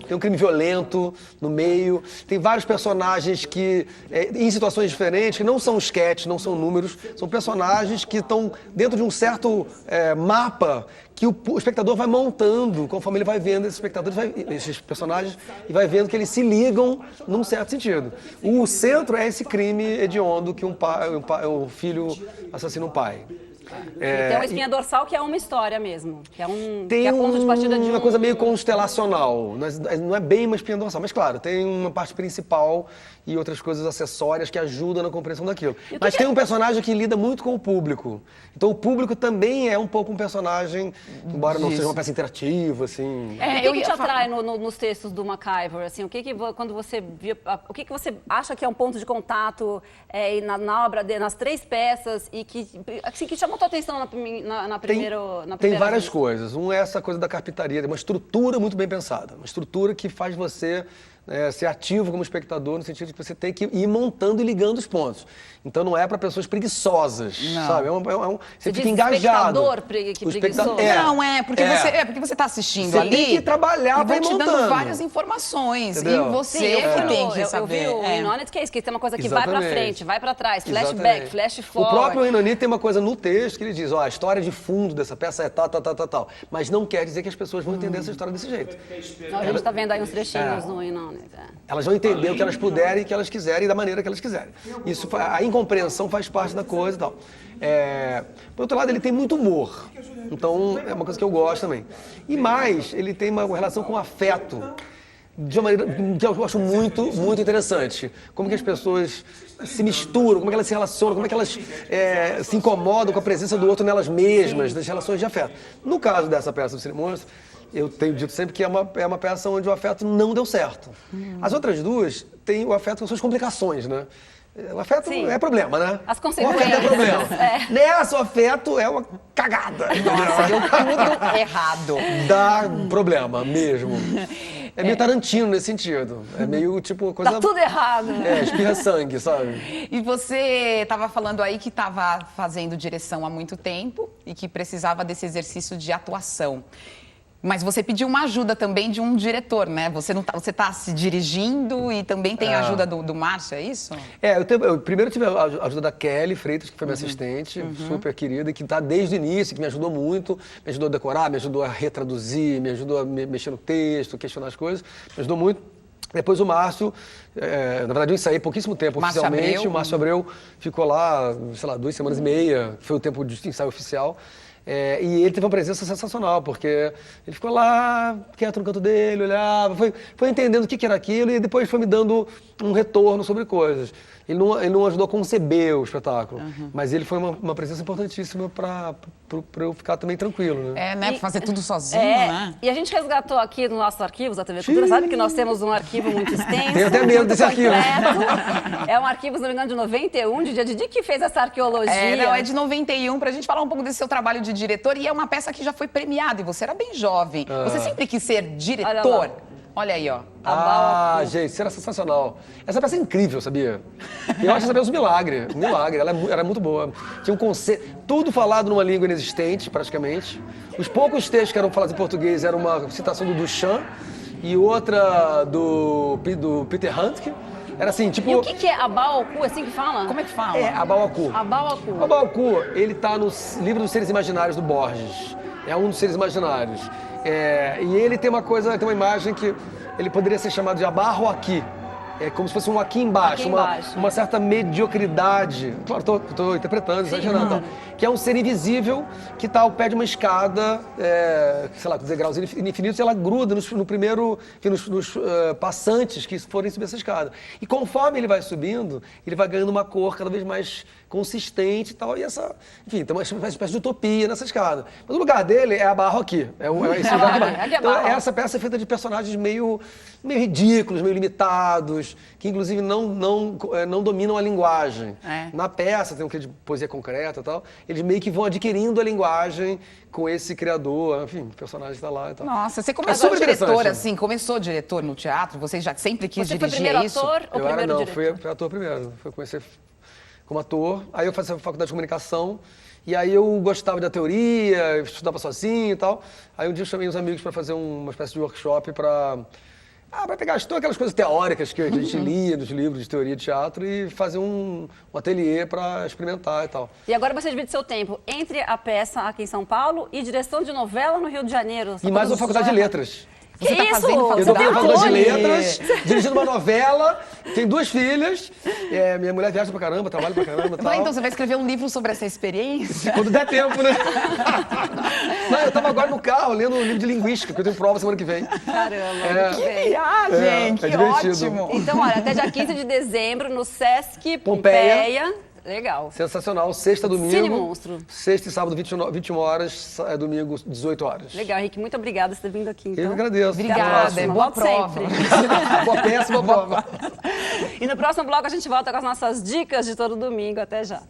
no meio. Tem vários personagens que, em situações diferentes, que não são sketches, não são números, são personagens que estão dentro de um certo mapa que o espectador vai montando conforme ele vai vendo esses personagens e vai vendo que eles se ligam num certo sentido. O centro é esse crime hediondo que um filho assassina um pai. Tem uma espinha dorsal que é uma história mesmo, que é ponto de partida de uma coisa meio constelacional, não é bem uma espinha dorsal, mas claro, tem uma parte principal e outras coisas acessórias que ajudam na compreensão daquilo. Mas tem um personagem que lida muito com o público, então o público também é um pouco um personagem, embora não seja uma peça interativa, assim. O que te atrai nos textos do McIver, assim, quando você via, o que você acha que é um ponto de contato na obra dele, nas 3 peças e que chamou tua atenção na primeira Tem várias vez? coisas. É essa coisa da carpintaria, uma estrutura muito bem pensada. Uma estrutura que faz você ser ativo como espectador, no sentido de que você tem que ir montando e ligando os pontos. Então não é para pessoas preguiçosas, sabe? Você fica engajado. Espectador preguiçoso? Não, porque você está assistindo você ali. Tem que trabalhar e vão te montando. dando várias informações. Entendeu? E você que tem que saber. Eu vi o Inonit, que é isso, que tem uma coisa que Exatamente. vai pra frente, vai pra trás, flashback, Exatamente. flash forward. O próprio Inonit tem uma coisa no texto que ele diz, a história de fundo dessa peça é tal. Mas não quer dizer que as pessoas vão entender essa história desse jeito. A gente está vendo aí uns trechinhos no Inonit. Elas vão entender o que elas puderem, o que elas quiserem e da maneira que elas quiserem. A incompreensão faz parte da coisa e tal. Por outro lado, ele tem muito humor. Então, é uma coisa que eu gosto também. E mais, ele tem uma relação com afeto de uma maneira que eu acho muito, muito interessante. Como que as pessoas se misturam, como é que elas se relacionam, como é que elas se incomodam com a presença do outro nelas mesmas, das relações de afeto. No caso dessa peça do Cine Monstro, eu tenho dito sempre que é uma peça onde o afeto não deu certo. As outras duas têm o afeto com suas complicações, né? O afeto é problema, né? As consequências. O afeto é problema. Nessa, o afeto é uma cagada. Nossa, deu tudo errado. Dá problema mesmo. É meio Tarantino nesse sentido. É meio tipo coisa... Tá tudo errado. Espirra sangue, sabe? E você estava falando aí que estava fazendo direção há muito tempo e que precisava desse exercício de atuação. Mas você pediu uma ajuda também de um diretor, né? Você está se dirigindo e também tem a ajuda do Márcio, é isso? Eu primeiro tive a ajuda da Kelly Freitas, que foi minha assistente, super querida, que está desde o início, que me ajudou muito, me ajudou a decorar, me ajudou a retraduzir, me ajudou a mexer no texto, questionar as coisas, me ajudou muito. Depois o Márcio, na verdade eu ensaiei pouquíssimo tempo oficialmente, o Márcio Abreu ficou lá, sei lá, 2 semanas e meia, foi o tempo de ensaio oficial. E ele teve uma presença sensacional, porque ele ficou lá, quieto no canto dele, olhava, foi entendendo o que era aquilo e depois foi me dando um retorno sobre coisas. Ele não ajudou a conceber o espetáculo, mas ele foi uma presença importantíssima para eu ficar também tranquilo, né? Né? Fazer tudo sozinho, né? E a gente resgatou aqui nos nossos arquivos da TV Cultura, sabe que nós temos um arquivo muito extenso. Tenho até medo desse arquivo. É um arquivo, se não me engano, de 91, de Didi, que fez essa arqueologia. É de 91, pra gente falar um pouco desse seu trabalho de diretor, e é uma peça que já foi premiada, e você era bem jovem. Você sempre quis ser diretor? Olha aí, ó. Gente, isso era sensacional. Essa peça é incrível, sabia? Eu acho essa peça um milagre. Ela era muito boa. Tinha um conceito, tudo falado numa língua inexistente, praticamente. Os poucos textos que eram falados em português eram uma citação do Duchamp e outra do Peter Handke. Era assim, tipo... E o que é Abaoku? É assim que fala? Como é que fala? Abaoku. Abaoku. Abaoku, ele tá no livro dos Seres Imaginários do Borges. É um dos seres imaginários. E ele tem uma imagem que ele poderia ser chamado de abarro aqui. É como se fosse um aqui embaixo, uma certa mediocridade. Claro, estou interpretando, exagerando. Que é um ser invisível que está ao pé de uma escada, sei lá, com degraus infinitos, e ela gruda nos passantes que forem subir essa escada. E conforme ele vai subindo, ele vai ganhando uma cor cada vez mais consistente e tal. E enfim, tem uma espécie de utopia nessa escada. Mas o lugar dele é abarro aqui. Esse lugar aqui. Então, essa peça é feita de personagens meio ridículos, meio limitados, que inclusive não dominam a linguagem. Na peça, tem um quê de poesia concreta e tal, eles meio que vão adquirindo a linguagem com esse criador, enfim, o personagem está lá e tal. Nossa, você começou diretor, assim, começou diretor no teatro, você já sempre quis dirigir isso? Você foi primeiro ator ou primeiro diretor? Fui ator primeiro. Comecei como ator, aí eu fazia faculdade de comunicação, e aí eu gostava da teoria, estudava sozinho e tal. Aí um dia eu chamei uns amigos para fazer uma espécie de workshop para pegar todas aquelas coisas teóricas que a gente lia nos livros de teoria de teatro e fazer um ateliê para experimentar e tal. E agora você divide seu tempo entre a peça aqui em São Paulo e direção de novela no Rio de Janeiro. E mais uma faculdade de letras. Você tá fazendo Eu estou fazendo faculdade de letras, dirigindo uma novela, tenho 2 filhas, minha mulher viaja pra caramba, trabalha pra caramba e tal. Então você vai escrever um livro sobre essa experiência? Quando der tempo, né? Não, eu estava agora no carro lendo um livro de linguística, que eu tenho prova semana que vem. Caramba, que viagem, que ótimo. Então, olha, até dia 15 de dezembro, no Sesc Pompeia. Legal. Sensacional. Sexta, domingo. Cine Monstro. Sexta e sábado, 21 horas. Domingo, 18 horas. Legal, Henrique. Muito obrigada por ter vindo aqui, então. Eu agradeço. Obrigada. Boa prova. Boa peça, boa prova. E no próximo bloco a gente volta com as nossas dicas de todo domingo. Até já.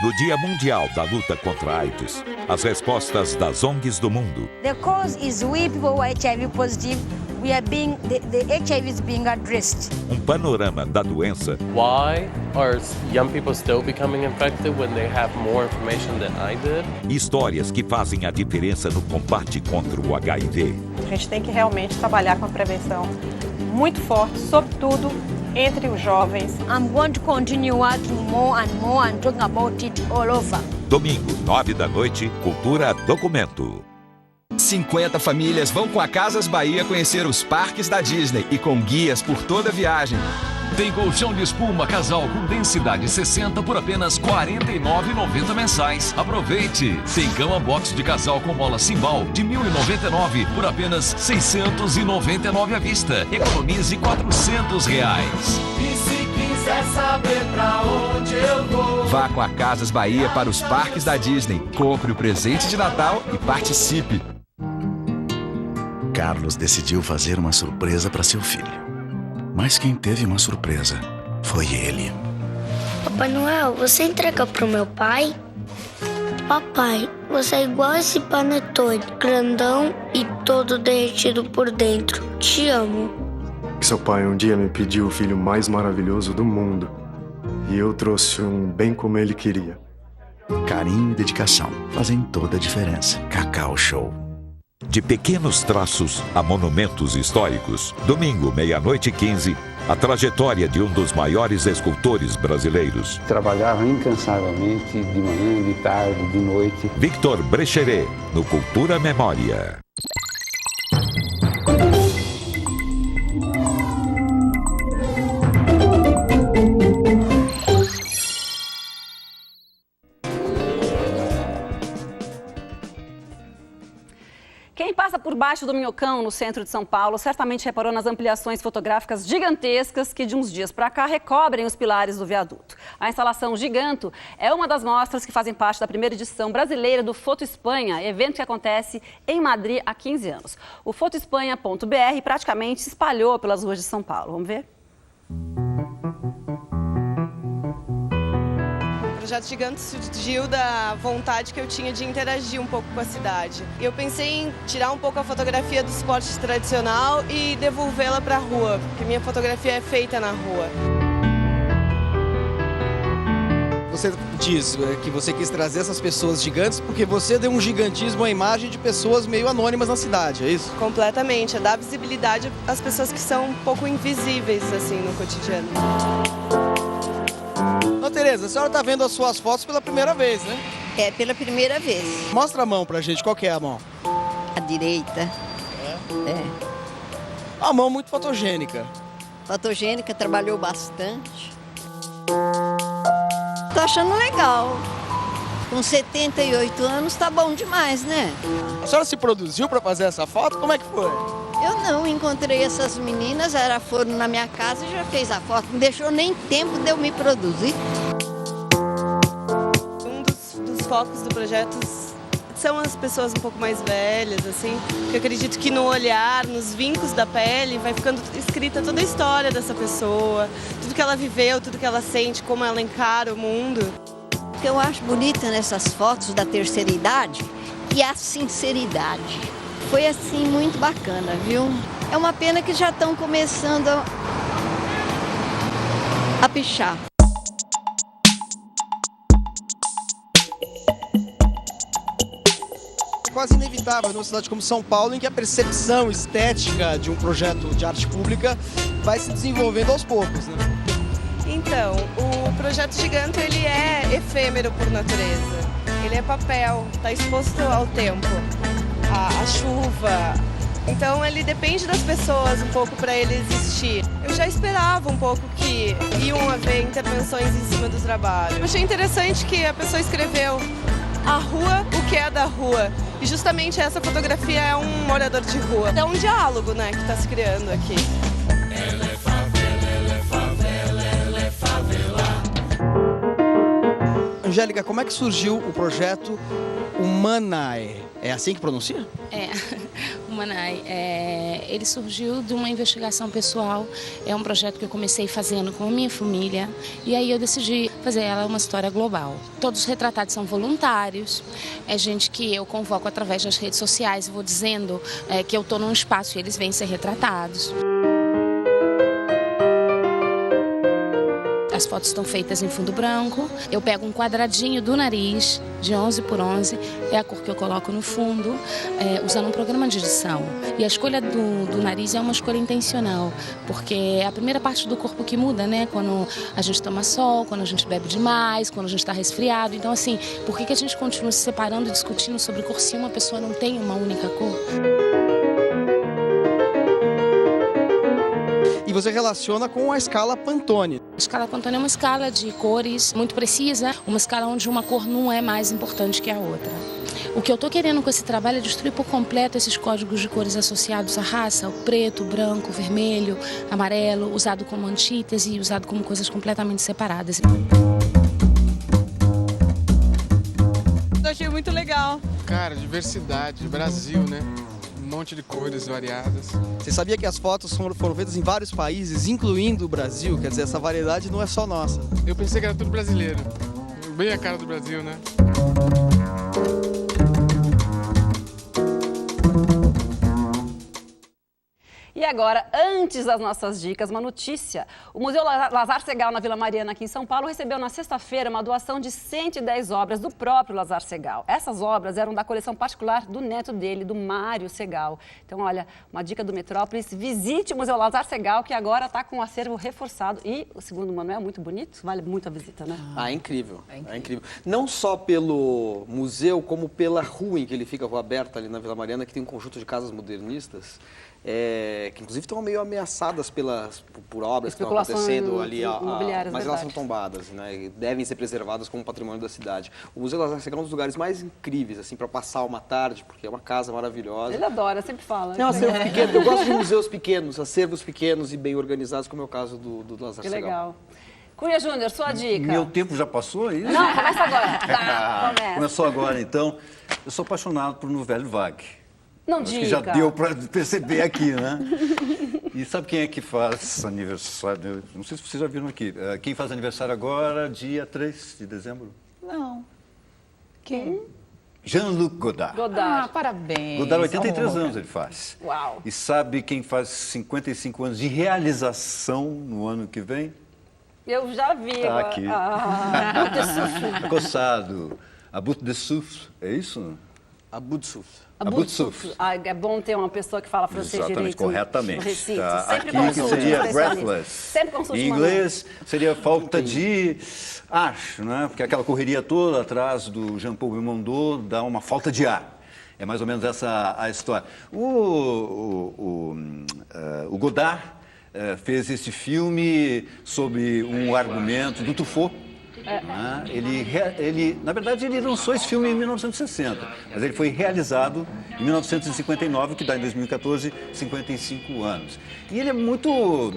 No Dia Mundial da Luta contra a AIDS, as respostas das ONGs do mundo. The cause is we people who are HIV positive, the HIV is being addressed. Panorama da doença. Why are young people still becoming infected when they have more information than I did? Histórias que fazem a diferença no combate contra o HIV. A gente tem que realmente trabalhar com a prevenção muito forte, sobretudo entre os jovens. I'm going to continue working more and talking about it all over. Domingo, 9h, Cultura Documento. 50 famílias vão com a Casas Bahia conhecer os parques da Disney e com guias por toda a viagem. Tem colchão de espuma casal com densidade 60 por apenas R$ 49,90 mensais. Aproveite! Tem cama box de casal com mola Simbal de R$ 1.099 por apenas R$ 699 à vista. Economize R$ 400. E se quiser saber pra onde eu vou, vá com a Casas Bahia para os parques da Disney. Compre o presente de Natal e participe. Carlos decidiu fazer uma surpresa para seu filho. Mas quem teve uma surpresa foi ele. Papai Noel, você entrega pro meu pai? Papai, você é igual esse panetone, grandão e todo derretido por dentro. Te amo. Seu pai um dia me pediu o filho mais maravilhoso do mundo. E eu trouxe um bem como ele queria. Carinho e dedicação fazem toda a diferença. Cacau Show. De pequenos traços a monumentos históricos. Domingo, 00h15, a trajetória de um dos maiores escultores brasileiros. Trabalhava incansavelmente, de manhã, de tarde, de noite. Victor Brecheret, no Cultura Memória. Quem passa por baixo do Minhocão, no centro de São Paulo, certamente reparou nas ampliações fotográficas gigantescas que de uns dias para cá recobrem os pilares do viaduto. A instalação Giganto é uma das mostras que fazem parte da primeira edição brasileira do Foto Espanha, evento que acontece em Madrid há 15 anos. O fotoespanha.br praticamente se espalhou pelas ruas de São Paulo. Vamos ver? O projeto Giganto surgiu da vontade que eu tinha de interagir um pouco com a cidade. Eu pensei em tirar um pouco a fotografia do esporte tradicional e devolvê-la para a rua, porque minha fotografia é feita na rua. Você diz que você quis trazer essas pessoas gigantes porque você deu um gigantismo à imagem de pessoas meio anônimas na cidade, é isso? Completamente, é dar visibilidade às pessoas que são um pouco invisíveis assim no cotidiano. Ô, Tereza, a senhora está vendo as suas fotos pela primeira vez, né? É, pela primeira vez. Mostra a mão pra gente, qual que é a mão? A direita. É. A mão muito fotogênica. Fotogênica, trabalhou bastante. Tô achando legal. Com 78 anos tá bom demais, né? A senhora se produziu para fazer essa foto? Como é que foi? Eu não, encontrei essas meninas, foram na minha casa e já fez a foto. Não deixou nem tempo de eu me produzir. Um dos focos do projeto são as pessoas um pouco mais velhas, assim. Eu acredito que no olhar, nos vincos da pele, vai ficando escrita toda a história dessa pessoa, tudo que ela viveu, tudo que ela sente, como ela encara o mundo. O que eu acho bonita nessas fotos da terceira idade é a sinceridade. Foi assim muito bacana, viu? É uma pena que já estão começando a pichar. É quase inevitável numa cidade como São Paulo, em que a percepção estética de um projeto de arte pública vai se desenvolvendo aos poucos, né? Então, o projeto Giganto ele é efêmero por natureza. ele é papel, está exposto ao tempo, à chuva. Então ele depende das pessoas um pouco para ele existir. Eu já esperava um pouco que iam haver intervenções em cima do trabalho. Eu achei interessante que a pessoa escreveu a rua, o que é da rua. E justamente essa fotografia é um morador de rua. É um diálogo, né, que está se criando aqui. Ela é favela, ela é favela, ela é favela. Angélica, como é que surgiu o projeto Humanae? É assim que pronuncia? É, Humanae. Ele surgiu de uma investigação pessoal. É um projeto que eu comecei fazendo com a minha família. E aí eu decidi fazer ela uma história global. Todos os retratados são voluntários. É gente que eu convoco através das redes sociais. Vou dizendo que eu estou num espaço e eles vêm ser retratados. As fotos estão feitas em fundo branco. Eu pego um quadradinho do nariz, de 11 por 11, é a cor que eu coloco no fundo, usando um programa de edição. E a escolha do nariz é uma escolha intencional, porque é a primeira parte do corpo que muda, né? Quando a gente toma sol, quando a gente bebe demais, quando a gente está resfriado. Então, assim, por que a gente continua se separando e discutindo sobre cor se uma pessoa não tem uma única cor? E você relaciona com a escala Pantone. A escala Pantone é uma escala de cores muito precisa, uma escala onde uma cor não é mais importante que a outra. O que eu estou querendo com esse trabalho é destruir por completo esses códigos de cores associados à raça, o preto, o branco, o vermelho, amarelo, usado como antítese e usado como coisas completamente separadas. Eu achei muito legal. Cara, diversidade, Brasil, né? Um monte de cores variadas. Você sabia que as fotos foram feitas em vários países, incluindo o Brasil? Quer dizer, essa variedade não é só nossa. Eu pensei que era tudo brasileiro. Bem a cara do Brasil, né? E agora, antes das nossas dicas, uma notícia. O Museu Lazar Segall, na Vila Mariana, aqui em São Paulo, recebeu na sexta-feira uma doação de 110 obras do próprio Lazar Segall. Essas obras eram da coleção particular do neto dele, do Mário Segall. Então, olha, uma dica do Metrópolis, visite o Museu Lazar Segall, que agora está com um acervo reforçado. E, segundo o Manuel, muito bonito, vale muito a visita, né? É incrível, é incrível. Não só pelo museu, como pela rua em que ele fica, a Rua Aberta, ali na Vila Mariana, que tem um conjunto de casas modernistas. Que inclusive estão meio ameaçadas por obras que estão acontecendo ali, mas elas são tombadas, né, e devem ser preservadas como patrimônio da cidade. O Museu Lazar Segall é um dos lugares mais incríveis, assim, para passar uma tarde, porque é uma casa maravilhosa. Ele adora, sempre fala. É um acervo pequeno. Eu gosto de museus pequenos, acervos pequenos e bem organizados, como é o caso do Lazar Segall. Que legal. Cunha Júnior, sua dica. Meu tempo já passou aí? Não, começa agora. Começa. Começou agora, então. Eu sou apaixonado por Nouvelle Vague. Não Acho diga. que já deu para perceber aqui, né? E sabe quem é que faz aniversário? Não sei se vocês já viram aqui. Quem faz aniversário agora, dia 3 de dezembro? Não. Quem? Jean-Luc Godard. Ah, parabéns. Godard, 83 anos ele faz. Uau. E sabe quem faz 55 anos de realização no ano que vem? Eu já vi. Tá aqui. Coçado. A Bout de Souffle, é isso? A Bout de Souffle. A Bout de Souffle. É bom ter uma pessoa que fala francês exatamente, direito. corretamente. Tá. Aqui que seria breathless. Sempre consulte em inglês seria falta de ar, né? Porque aquela correria toda atrás do Jean-Paul Belmondo dá uma falta de ar. É mais ou menos essa a história. O Godard fez esse filme sobre um argumento do Truffaut. Ele, na verdade, ele lançou esse filme em 1960, mas ele foi realizado em 1959, que dá em 2014 55 anos. E ele é muito...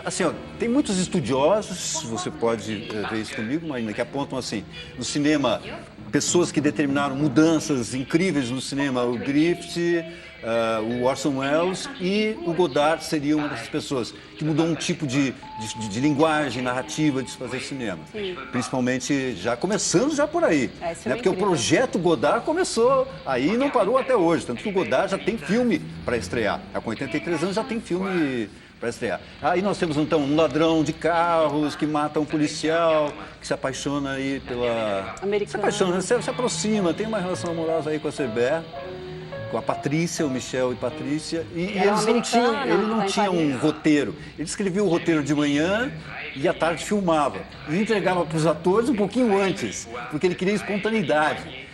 assim, ó, tem muitos estudiosos, você pode ver isso comigo, Marina, que apontam assim, no cinema, pessoas que determinaram mudanças incríveis no cinema, o Griffith, o Orson Welles, e o Godard seria uma dessas pessoas que mudou um tipo de linguagem, narrativa de se fazer cinema. Sim. Principalmente começando por aí. Né? Porque o projeto Godard começou aí e não parou até hoje. Tanto que o Godard já tem filme para estrear. Com 83 anos já tem filme para estrear. Aí nós temos então um ladrão de carros que mata um policial, que se apaixona aí pela... Americana. Se apaixona, se aproxima, tem uma relação amorosa aí com a Seber, com a Patrícia, o Michel e Patrícia, e eles não tinham um roteiro. Ele escrevia o roteiro de manhã e à tarde filmava. E entregava para os atores um pouquinho antes, porque ele queria espontaneidade.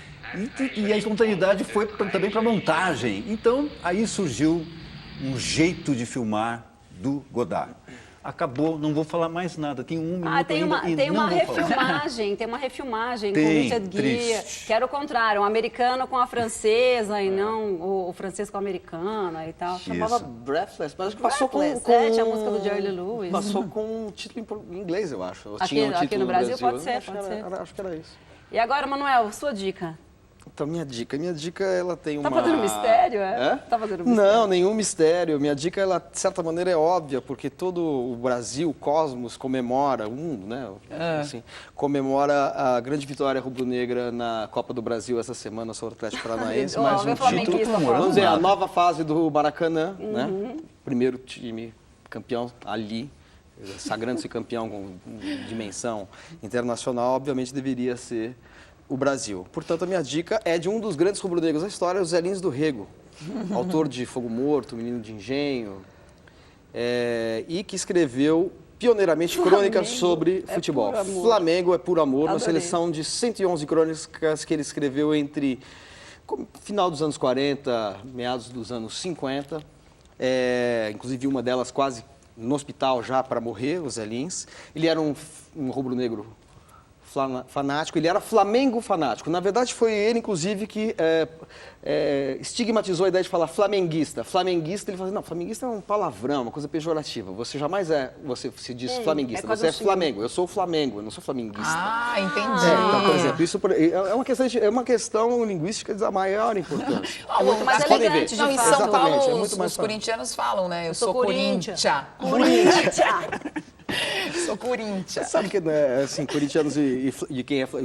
E a espontaneidade foi também para a montagem. Então, aí surgiu um jeito de filmar do Godard. Acabou, não vou falar mais nada. Tem um minuto tem uma refilmagem, tem uma refilmagem com o Richard Gere, que era o contrário, um americano com a francesa e não o francês com a americana e tal. Chamava Breathless, mas acho que passou com tinha a música do Jerry Lee Lewis. Passou com um título em inglês, eu acho. Aqui no Brasil pode ser, Acho que era isso. E agora, Manuel, sua dica? Então, minha dica, ela tem uma... Tá fazendo mistério, é? Tá fazendo mistério? Não, nenhum mistério. Minha dica, ela, de certa maneira, é óbvia, porque todo o Brasil, o cosmos, comemora, o mundo, né? Assim, comemora a grande vitória rubro-negra na Copa do Brasil essa semana sobre o Atlético Paranaense. Mais um título. Vamos dizer, a nova fase do Maracanã, né? Primeiro time campeão ali, sagrando-se campeão com dimensão internacional, obviamente deveria ser o Brasil. Portanto, a minha dica é de um dos grandes rubro-negros da história, o Zé Lins do Rego, autor de Fogo Morto, Menino de Engenho, e que escreveu pioneiramente crônicas sobre futebol. Flamengo é puro amor, uma seleção de 111 crônicas que ele escreveu entre final dos anos 40, meados dos anos 50, inclusive uma delas quase no hospital já para morrer, o Zé Lins. Ele era um rubro-negro fanático, ele era Flamengo fanático. Na verdade, foi ele, inclusive, que estigmatizou a ideia de falar flamenguista. Flamenguista, ele falou assim, não, flamenguista é um palavrão, uma coisa pejorativa. Você jamais você se diz flamenguista, você é Flamengo. Eu sou o Flamengo, eu não sou flamenguista. Ah, entendi. Então, por exemplo, isso é uma questão linguística da maior importância. Mas é elegante de falar. Em São Paulo, muito mais os corintianos falam, né? Eu sou Corinthians. Sou Corinthians. Sabe que, né, assim, corintianos e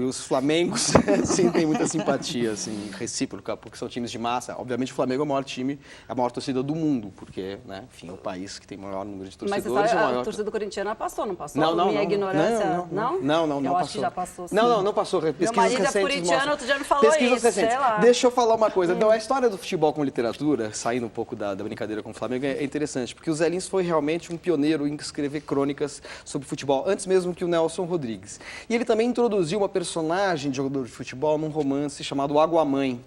os Flamengos sentem muita simpatia, assim, recíproca, porque são times de massa. Obviamente, o Flamengo é o maior time, a maior torcida do mundo, porque, né, enfim, é o país que tem o maior número de torcedores. Mas você sabe, a torcida corintiana passou, não passou? Não. Minha ignorância, não? Eu acho que já passou, sim. Não passou. Meu marido é corintiano, outro dia não falou isso, sei lá. Deixa eu falar uma coisa. Não, a história do futebol com literatura, saindo um pouco da brincadeira com o Flamengo, é interessante, porque o Zé Lins foi realmente um pioneiro em escrever crônicas sobre futebol, antes mesmo que o Nelson Rodrigues. E ele também introduziu uma personagem de jogador de futebol num romance chamado Água-Mãe,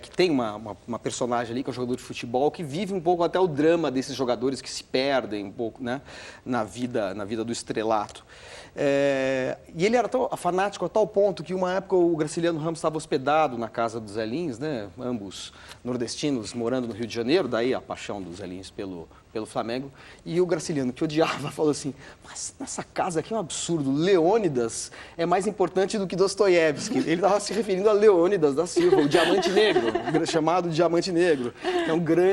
que tem uma personagem ali que é um jogador de futebol que vive um pouco até o drama desses jogadores que se perdem um pouco, né, na vida do estrelato. E ele era tão fanático a tal ponto que uma época o Graciliano Ramos estava hospedado na casa dos Zé Lins, né, ambos nordestinos morando no Rio de Janeiro, daí a paixão dos Zé Lins pelo Flamengo, e o Graciliano, que odiava, falou assim, mas nessa casa aqui é um absurdo, Leônidas é mais importante do que Dostoiévski. Ele estava se referindo a Leônidas da Silva, o Diamante Negro, chamado Diamante Negro,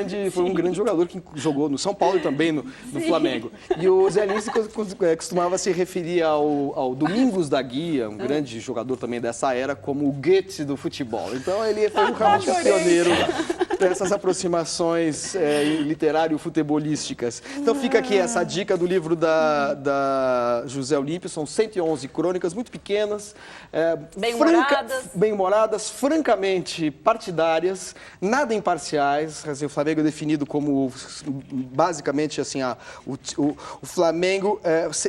que foi um grande jogador que jogou no São Paulo e também no Flamengo. E o Zé Lins costumava se referir ao Domingos da Guia, um grande jogador também dessa era, como o Goethe do futebol. Então ele foi realmente o pioneiro dessas aproximações literário-futebolísticas. Então fica aqui essa dica do livro da José Olímpio, são 111 crônicas muito pequenas, bem-humoradas, francamente partidárias, nada imparciais. Assim, o Flamengo é definido como, basicamente, assim, o Flamengo,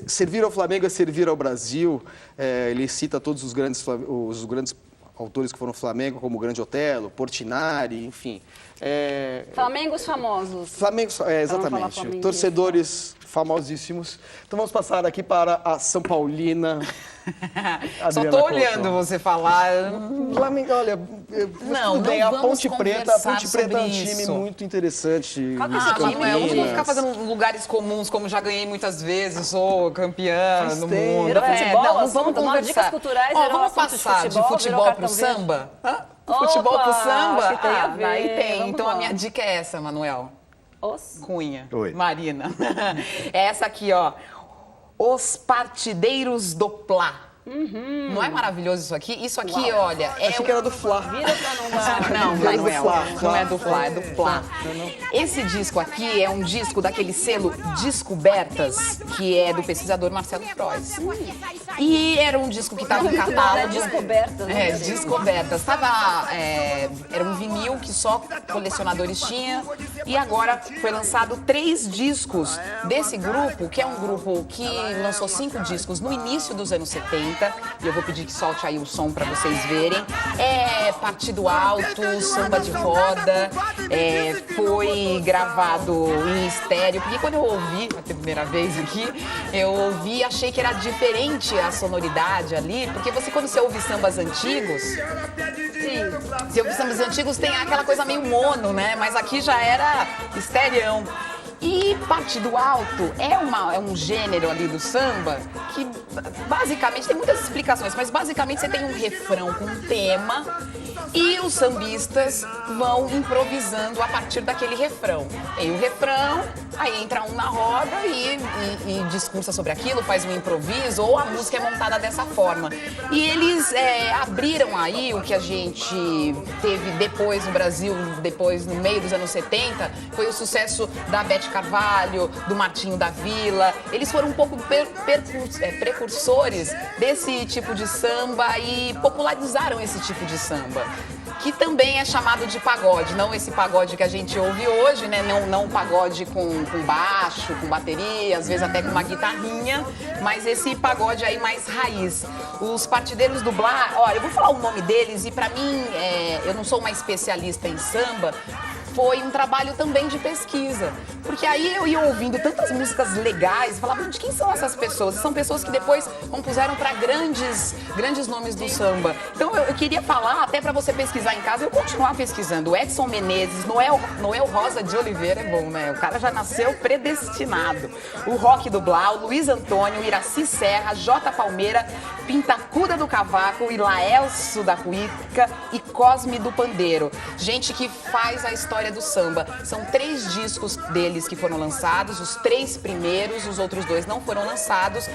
servir ao Flamengo é servir ao Brasil. Ele cita todos os grandes autores que foram Flamengo, como o Grande Otelo, Portinari, enfim. Flamengos famosos. Exatamente. Torcedores famosíssimos. Então vamos passar aqui para a São Paulina. Só estou olhando você falar. Flamengo, olha, a Ponte Preta é um time muito interessante. Qual que é esse time? Não vou ficar fazendo lugares comuns, como já ganhei muitas vezes, sou campeã no mundo. Não, vamos conversar. Dicas culturais, vamos passar de futebol para o samba? Futebol pro samba? Acho que tem a ver. Aí tem. Então a minha dica é essa, Manuel. Cunha. Oi. Marina. É essa aqui, ó. Os Partideiros do Plá. Não é maravilhoso isso aqui? Isso aqui, olha... Achei que era do Flá. Vira pra não é do Flá, é do Plá. Esse disco aqui é um disco daquele selo Descobertas, que é do pesquisador Marcelo Frois. E era um disco que estava em catálogo. Descobertas. Descobertas. Era um vinil que só colecionadores tinham. E agora foi lançado 3 discos desse grupo, que é um grupo que lançou 5 discos no início dos anos 70. E eu vou pedir que solte aí o som para vocês verem. É partido alto, samba de roda, foi gravado em estéreo. Porque quando eu ouvi a primeira vez aqui, eu ouvi e achei que era diferente a sonoridade ali. Porque quando você ouve sambas antigos, se ouve sambas antigos tem aquela coisa meio mono, né? Mas aqui já era estéreão. E partido alto é um gênero ali do samba que basicamente tem muitas explicações, mas basicamente você tem um refrão com um tema e os sambistas vão improvisando a partir daquele refrão. Tem o refrão, aí entra um na roda e discursa sobre aquilo, faz um improviso ou a música é montada dessa forma. E eles abriram aí o que a gente teve depois no Brasil, depois no meio dos anos 70, foi o sucesso da Beth Carvalho, do Martinho da Vila. Eles foram um pouco precursores desse tipo de samba e popularizaram esse tipo de samba, que também é chamado de pagode, não esse pagode que a gente ouve hoje, né? Não pagode com baixo, com bateria, às vezes até com uma guitarrinha, mas esse pagode aí mais raiz. Os Partideiros do Blá, olha, eu vou falar o nome deles e pra mim, eu não sou uma especialista em samba, foi um trabalho também de pesquisa. Porque aí eu ia ouvindo tantas músicas legais, falava, de quem são essas pessoas? São pessoas que depois compuseram para grandes nomes do samba. Então eu queria falar, até para você pesquisar em casa, eu continuar pesquisando. O Edson Menezes, Noel Rosa de Oliveira é bom, né? O cara já nasceu predestinado. O Rock do Blau, Luiz Antônio, Iraci Serra, J. Palmeira, Pintacuda do Cavaco, Ilaelso da Cuíca e Cosme do Pandeiro. Gente que faz a história do samba. São 3 discos deles que foram lançados, os 3 primeiros, os outros 2 não foram lançados.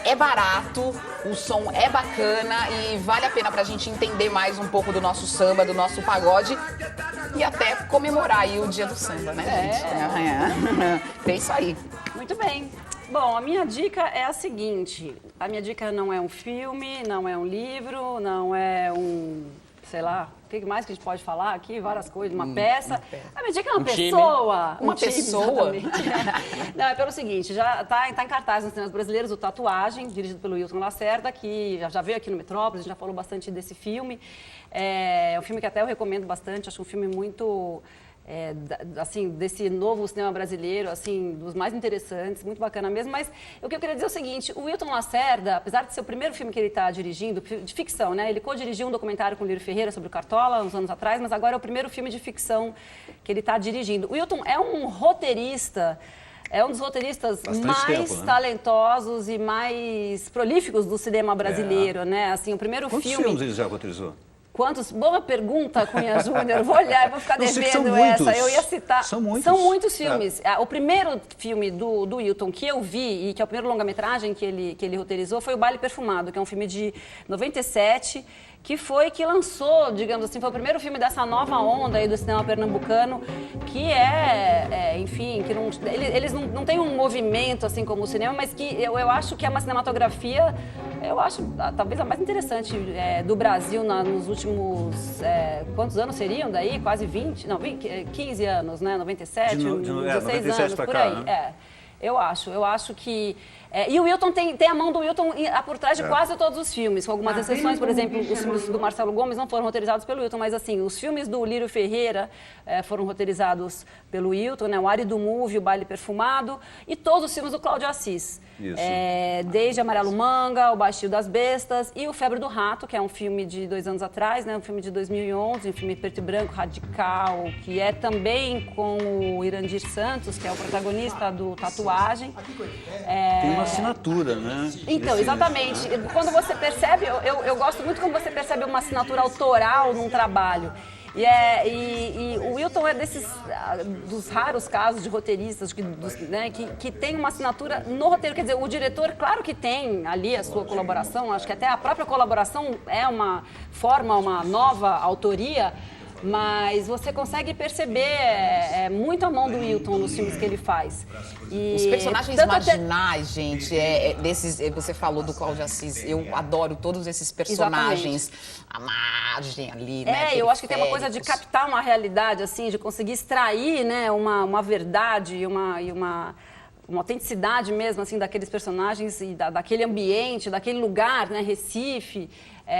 É barato, o som é bacana e vale a pena pra gente entender mais um pouco do nosso samba, do nosso pagode e até comemorar aí o dia do samba, né, gente? É isso aí. Muito bem. Bom, a minha dica é a seguinte, a minha dica não é um filme, não é um livro, não é sei lá, o que mais que a gente pode falar aqui? Várias coisas, uma peça. A minha dica é uma pessoa. Uma pessoa? Não, é pelo seguinte, já tá em cartaz nos cinemas brasileiros o Tatuagem, dirigido pelo Wilton Lacerda, que já veio aqui no Metrópolis, a gente já falou bastante desse filme. É um filme que até eu recomendo bastante, acho um filme muito... assim, desse novo cinema brasileiro, assim, dos mais interessantes, muito bacana mesmo, mas o que eu queria dizer é o seguinte, o Wilton Lacerda, apesar de ser o primeiro filme que ele está dirigindo, de ficção, né, ele co-dirigiu um documentário com o Lírio Ferreira sobre o Cartola, uns anos atrás, mas agora é o primeiro filme de ficção que ele está dirigindo. O Wilton é um roteirista, é um dos roteiristas mais talentosos e mais prolíficos do cinema brasileiro, né, assim, o primeiro filme... Quantos filmes ele já roteirizou? Quantos? Boa pergunta, Cunha Júnior. Vou olhar, vou ficar devendo essa. Eu ia citar. São muitos filmes. O primeiro filme do Wilton que eu vi, e que é o primeiro longa-metragem que ele roteirizou, foi o Baile Perfumado, que é um filme de 97, que lançou, digamos assim, foi o primeiro filme dessa nova onda aí do cinema pernambucano, que enfim, que eles não têm um movimento assim como o cinema, mas que eu acho que é uma cinematografia, eu acho talvez a mais interessante do Brasil nos últimos, quantos anos seriam daí? Quase 15 anos, né? 97, 16 anos, por aí. Né? Eu acho que... e o Wilton tem a mão do Wilton por trás de quase todos os filmes, com algumas exceções, por exemplo, os filmes do Marcelo Gomes não foram roteirizados pelo Wilton, mas assim, os filmes do Lírio Ferreira foram roteirizados pelo Wilton, né? O Ari do Move, o Baile Perfumado e todos os filmes do Cláudio Assis. Desde Amarelo Manga, O Baixio das Bestas e O Febre do Rato, que é um filme de 2 anos atrás, né? Um filme de 2011, um filme preto e branco, radical, que é também com o Irandir Santos, que é o protagonista do Tatuagem. Tem uma assinatura, né? Então, exatamente. Quando você percebe, eu gosto muito quando você percebe uma assinatura autoral num trabalho. E o Wilton é dos raros casos de roteiristas que tem uma assinatura no roteiro. Quer dizer, o diretor, claro que tem ali a sua colaboração, acho que até a própria colaboração forma uma nova autoria, mas você consegue perceber muito a mão do Wilton nos filmes que ele faz. E os personagens tanto marginais, gente, você falou do Cláudio Assis, eu adoro todos esses personagens, a margem ali, né? Eu acho que tem uma coisa de captar uma realidade, assim, de conseguir extrair, né, uma verdade e uma autenticidade mesmo, assim, daqueles personagens e daquele ambiente, daquele lugar, né, Recife.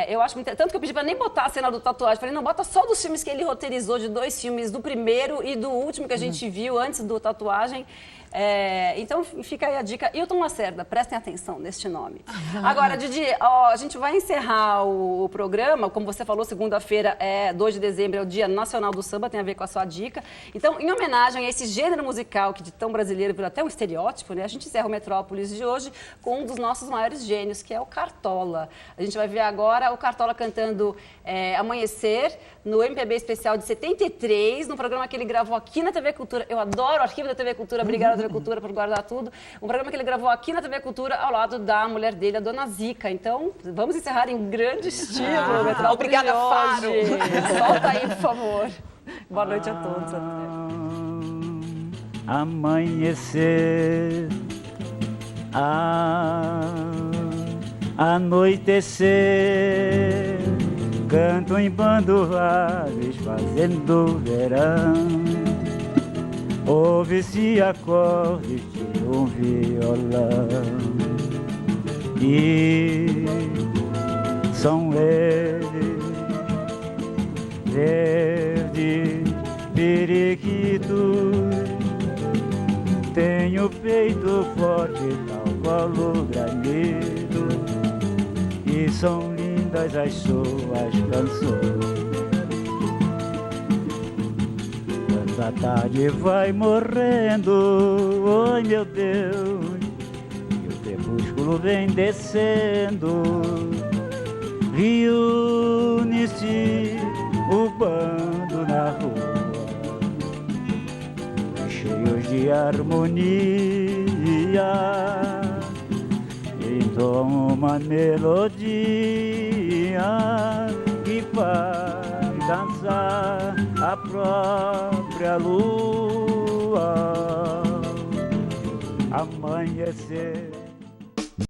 Eu acho muito... Tanto que eu pedi para nem botar a cena do tatuagem. Falei, não, bota só dos filmes que ele roteirizou, de 2 filmes, do primeiro e do último que a gente viu antes do tatuagem. Então, fica aí a dica. Hilton Lacerda, prestem atenção neste nome. Agora, Didi, a gente vai encerrar o programa. Como você falou, segunda-feira, 2 de dezembro, é o Dia Nacional do Samba, tem a ver com a sua dica. Então, em homenagem a esse gênero musical que de tão brasileiro virou até um estereótipo, né? A gente encerra o Metrópolis de hoje com um dos nossos maiores gênios, que é o Cartola. A gente vai ver agora o Cartola cantando Amanhecer, no MPB Especial de 73, no programa que ele gravou aqui na TV Cultura. Eu adoro o arquivo da TV Cultura, obrigada TV Cultura por guardar tudo. Um programa que ele gravou aqui na TV Cultura ao lado da mulher dele, a Dona Zica. Então, vamos encerrar em grande estilo. Obrigada, Faro. Solta aí, por favor. Boa noite a todos. Amanhecer, anoitecer, canto em bando aves fazendo verão. Ouve-se acordes de um violão e são eles verdes periquitos. Tenho peito forte, tal colo granito, e são lindas as suas canções. A tarde vai morrendo, oi meu Deus, e o crepúsculo vem descendo. Reúne-se o bando na rua, cheios de harmonia, entoam uma melodia que faz dançar a própria lua. Amanhecer.